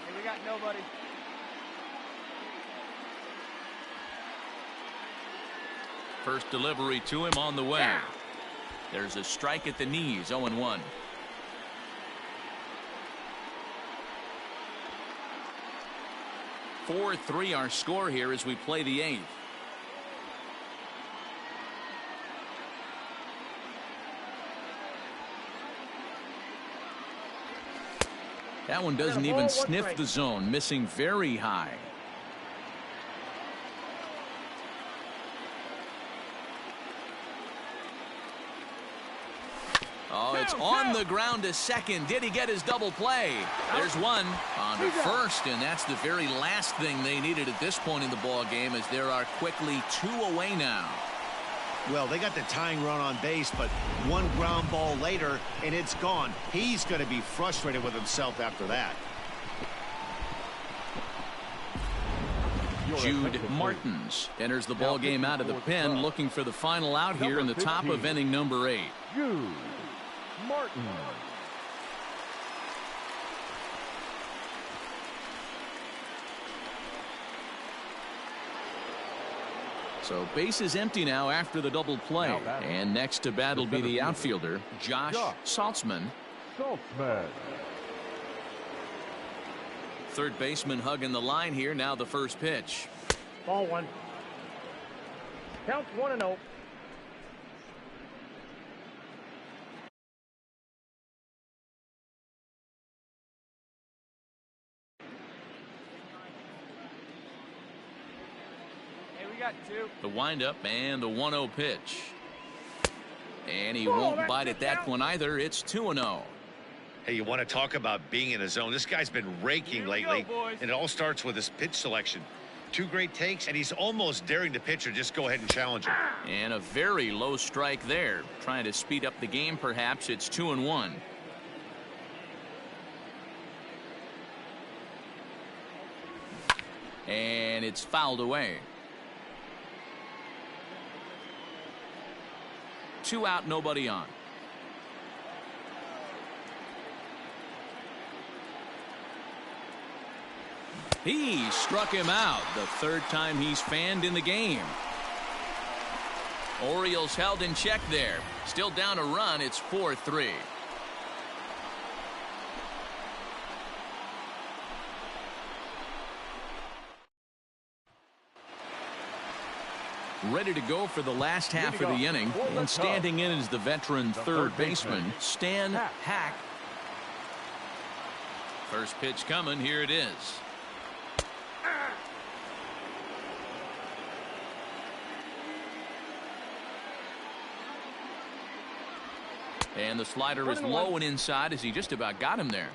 Hey, we got nobody. First delivery to him on the way. There's a strike at the knees, 0-1. (4-3) our score here as we play the 8th. That one doesn't even sniff the zone, missing very high. Oh, it's on the ground to second. Did he get his double play? There's one on to first, and that's the very last thing they needed at this point in the ball game, as there are quickly 2 away now. Well, they got the tying run on base, but one ground ball later, and it's gone. He's going to be frustrated with himself after that. Jude Martins enters the ball game out of the pen, looking for the final out here in the top of inning number 8. Jude Martin. So base is empty now after the double play, and next to bat will be the outfielder Josh Saltzman. Third baseman hugging the line here. Now the first pitch. Ball 1. Counts 1-0. The windup and the 1-0 pitch. And he won't bite at that one either. It's 2-0. Hey, you want to talk about being in a zone? This guy's been raking lately, and it all starts with his pitch selection. 2 great takes, and he's almost daring the pitcher just go ahead and challenge him. And a very low strike there. Trying to speed up the game, perhaps. It's 2-1. And it's fouled away. 2 out, nobody on. He struck him out, the 3rd time he's fanned in the game. Orioles held in check there. Still down a run. It's 4-3. Ready to go for the last half of the inning, and standing in is the veteran third baseman Stan Hack. First pitch coming. Here it is. And the slider is low and inside, as he just about got him there.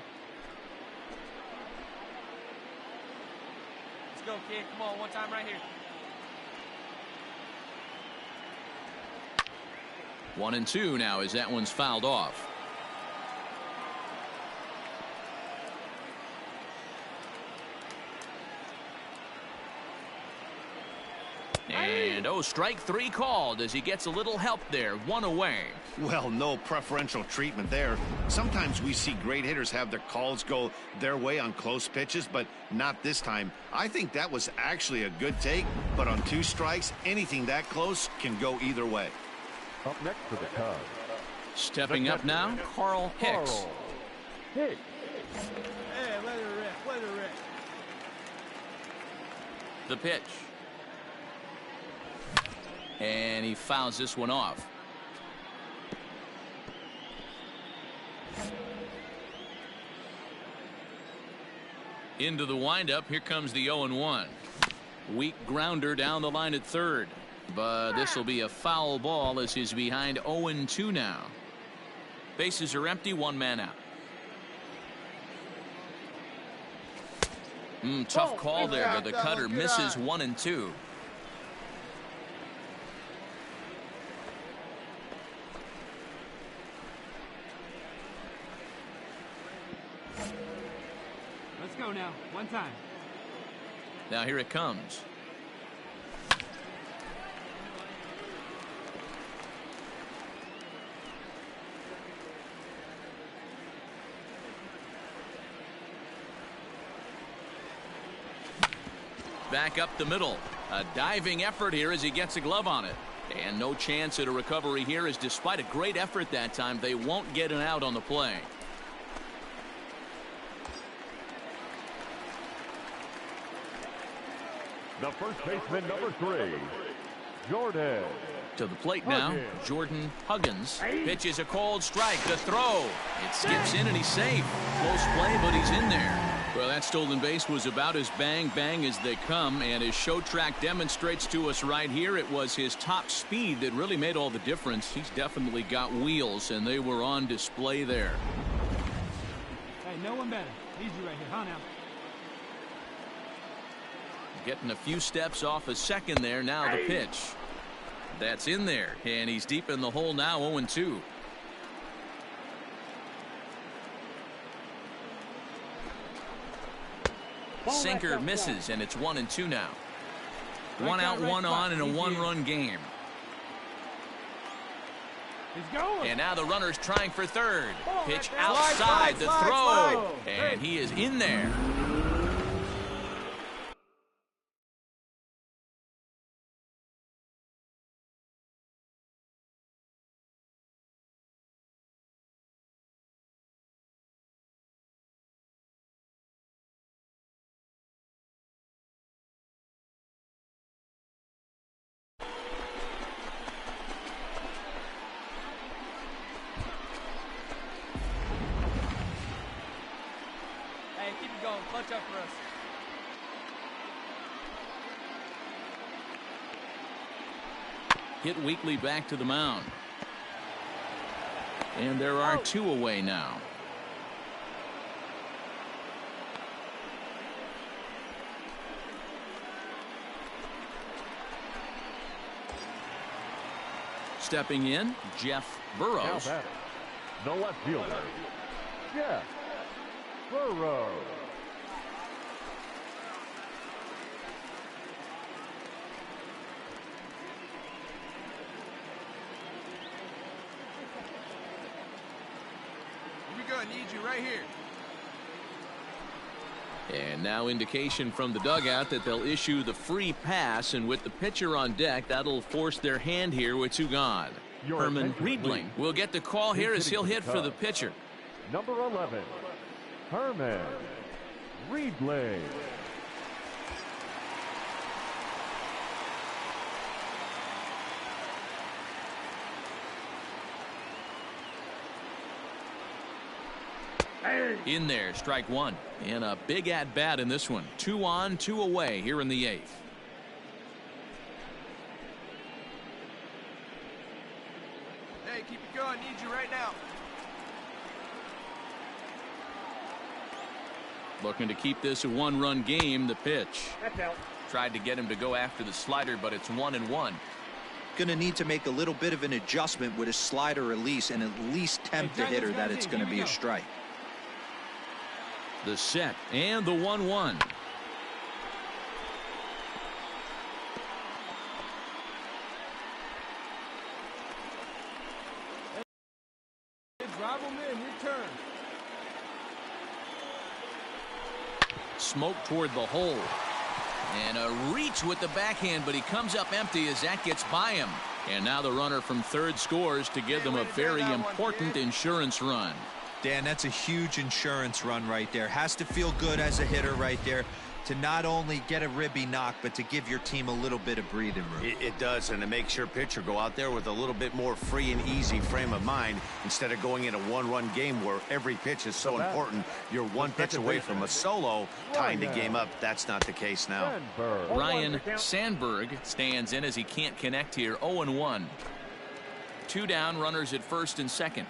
Let's go, kid. Come on, one time right here. 1-2 now as that one's fouled off. And strike 3 called as he gets a little help there. 1 away. Well, no preferential treatment there. Sometimes we see great hitters have their calls go their way on close pitches, but not this time. I think that was actually a good take, but on 2 strikes, anything that close can go either way. Up next for the Cubs. Stepping up now, Carl Hicks. Hey, let her rip, let her rip. The pitch. And he fouls this one off. Into the windup. Here comes the 0-1. Weak grounder down the line at third. But this will be a foul ball as he's behind 0-2 now. Bases are empty. 1 man out. Tough call there, but the cutter misses 1-2. Let's go now. One time. Now here it comes. Back up the middle. A diving effort here as he gets a glove on it. And no chance at a recovery here, as despite a great effort that time, they won't get an out on the play. The first baseman, number 3, Jordan. To the plate now, Jordan Huggins. Pitches a cold strike. The throw. It skips in and he's safe. Close play, but he's in there. Well, that stolen base was about as bang as they come, and as Show Track demonstrates to us right here, it was his top speed that really made all the difference. He's definitely got wheels, and they were on display there. Hey, no one better. Easy right here, huh now? Getting a few steps off a second there. Now the pitch. That's in there, and he's deep in the hole now, 0-2. Sinker misses, and it's 1-2 now. One out, one on in a one-run game. He's going. And now the runner's trying for third. Pitch outside, the throw, and he is in there. Clutch up for us. Hit weakly back to the mound. And there are 2 away now. Stepping in, Jeff Burrows. Now the left fielder, Jeff Burrows. I need you right here. And now indication from the dugout that they'll issue the free pass, and with the pitcher on deck, that'll force their hand here with 2 gone. Herman Riedling will get the call here as he'll hit for the pitcher. Number 11, Herman Riedling. In there, strike 1. And a big at-bat in this one. 2 on, 2 away here in the 8th. Hey, keep it going. Need you right now. Looking to keep this a 1-run game. The pitch. That's out. Tried to get him to go after the slider, but it's 1-1. Going to need to make a little bit of an adjustment with his slider release and at least tempt the hitter that it's going to be a strike. The set and the 1-1. Drive him in, your turn. Smoke toward the hole. And a reach with the backhand, but he comes up empty as that gets by him. And now the runner from third scores to give them a very important insurance run. Dan, that's a huge insurance run right there. Has to feel good as a hitter right there to not only get a ribby knock, but to give your team a little bit of breathing room. It does, and it makes your pitcher go out there with a little bit more free and easy frame of mind instead of going in a 1-run game where every pitch is so important. You're one pitch away from a solo, tying the game up. That's not the case now. Ryan Sandberg stands in as he can't connect here. 0-1. 2 down, runners at first and second.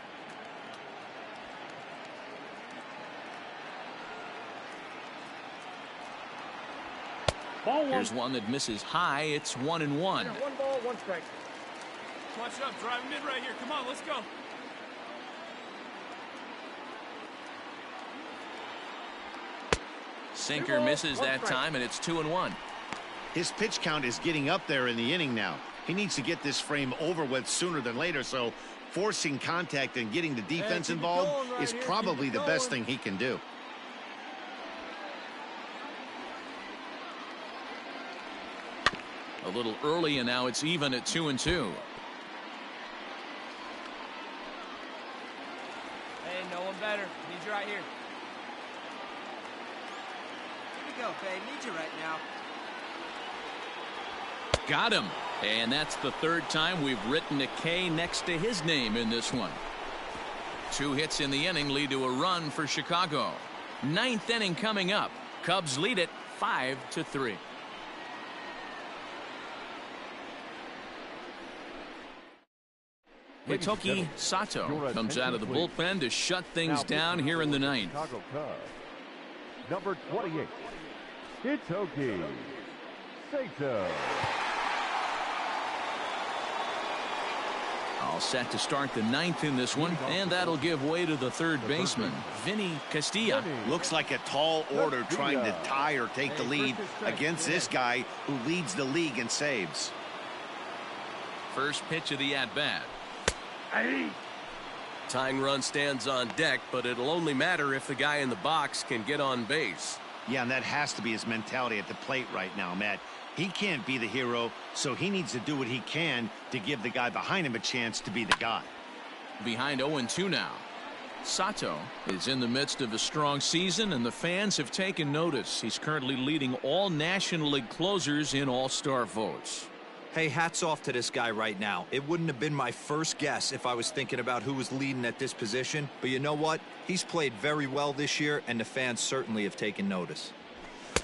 Here's one that misses high. It's 1-1. 1 ball, 1 strike. Clutch up, drive him in right here. Come on, let's go. Sinker misses that time, and it's 2-1. His pitch count is getting up there in the inning now. He needs to get this frame over with sooner than later, so forcing contact and getting the defense involved is probably the best thing he can do. A little early, and now it's even at 2-2. Hey, no one better. Need you right here. Here we go, babe. Need you right now. Got him. And that's the third time we've written a K next to his name in this one. 2 hits in the inning lead to a run for Chicago. 9th inning coming up. Cubs lead it 5-3. Hitoki Sato comes out of the bullpen to shut things down here in the 9th. Chicago Cubs, number 28, Hitoki Sato. All set to start the 9th in this one, and that'll give way to the third baseman, Vinny Castilla. Looks like a tall order trying to tie or take the lead against this guy who leads the league in saves. First pitch of the at-bat. Tying run stands on deck, but it'll only matter if the guy in the box can get on base. Yeah, and that has to be his mentality at the plate right now, Matt. He can't be the hero, so he needs to do what he can to give the guy behind him a chance to be the guy. Behind 0-2 now. Sato is in the midst of a strong season, and the fans have taken notice. He's currently leading all National League closers in all-star votes. Hey, hats off to this guy right now. It wouldn't have been my first guess if I was thinking about who was leading at this position. But you know what? He's played very well this year, and the fans certainly have taken notice.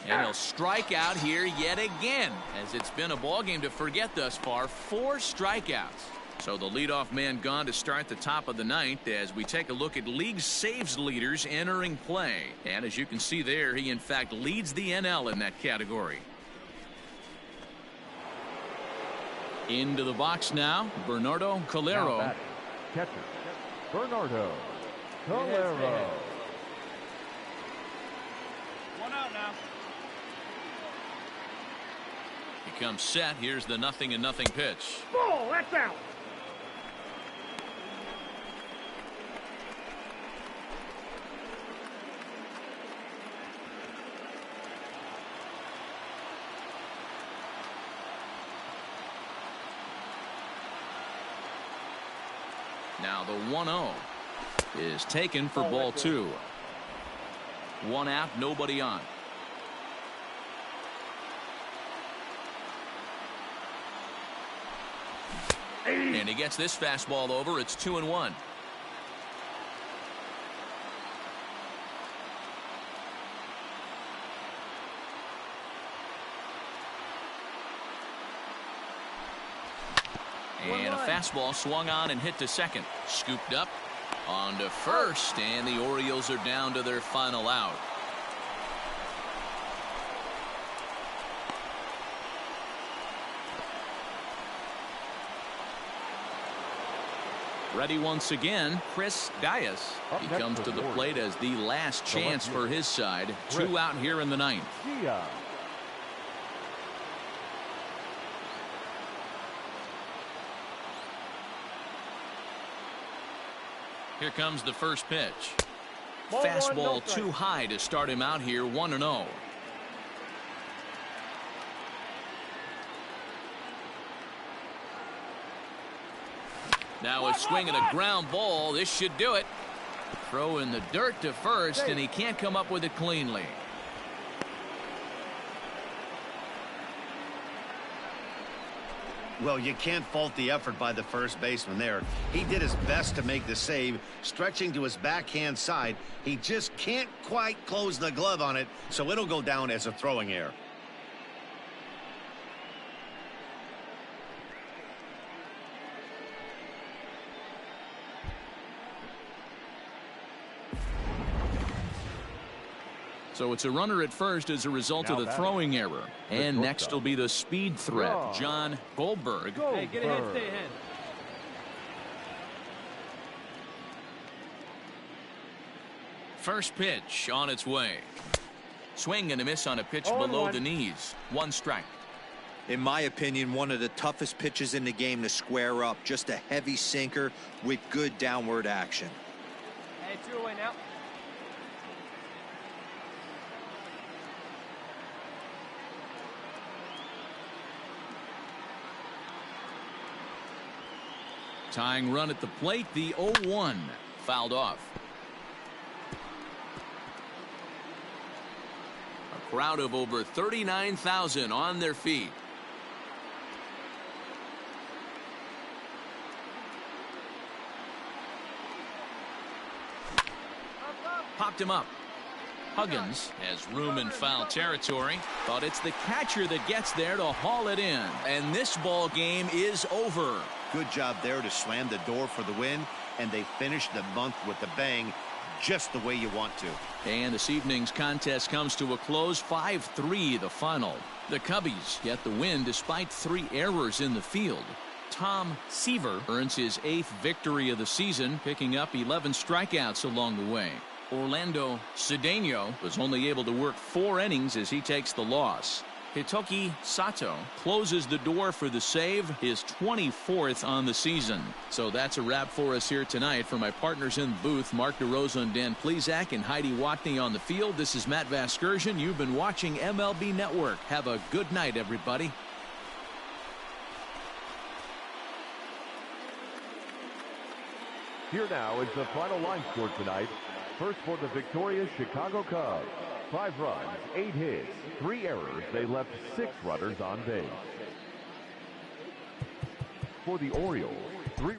And he'll strike out here yet again, as it's been a ball game to forget thus far. 4 strikeouts. So the leadoff man gone to start the top of the 9th as we take a look at league saves leaders entering play. And as you can see there, he in fact leads the NL in that category. Into the box now, Bernardo Calero. Catcher, Bernardo Calero. One out now. He comes set. Here's the 0-0 pitch. Ball, that's out. Now the 1-0 is taken for ball 2. 1 out, nobody on. And he gets this fastball over. It's 2-1. And a fastball swung on and hit to second. Scooped up on to first, and the Orioles are down to their final out. Ready once again, Chris Dias. He comes to the plate as the last chance for his side. 2 out here in the 9th. Here comes the first pitch. Fastball too high to start him out here. 1-0. Now a swing and a ground ball. This should do it. Throw in the dirt to first, and he can't come up with it cleanly. Well, you can't fault the effort by the first baseman there. He did his best to make the save, stretching to his backhand side. He just can't quite close the glove on it, so it'll go down as a throwing error. So it's a runner at first as a result of the throwing error. And next will be the speed threat, John Goldberg. Hey, get ahead, stay ahead. First pitch on its way. Swing and a miss on a pitch 0-1. below the knees. 1 strike. In my opinion, one of the toughest pitches in the game to square up. Just a heavy sinker with good downward action. Hey, 2 away now. Tying run at the plate, the 0-1. Fouled off. A crowd of over 39,000 on their feet. Popped him up. Huggins has room in foul territory, but it's the catcher that gets there to haul it in. And this ball game is over. Good job there to slam the door for the win, and they finished the month with a bang, just the way you want to. And this evening's contest comes to a close. 5-3 the final. The Cubbies get the win despite 3 errors in the field. Tom Seaver earns his 8th victory of the season, picking up 11 strikeouts along the way. Orlando Cedeno was only able to work 4 innings as he takes the loss. Hitoki Sato closes the door for the save, his 24th on the season. So that's a wrap for us here tonight. For my partners in the booth, Mark DeRosa and Dan Plesac and Heidi Watney on the field, this is Matt Vasgersian. You've been watching MLB Network. Have a good night, everybody. Here now is the final line score tonight. First for the victorious Chicago Cubs. 5 runs, 8 hits, 3 errors. They left 6 runners on base. For the Orioles, 3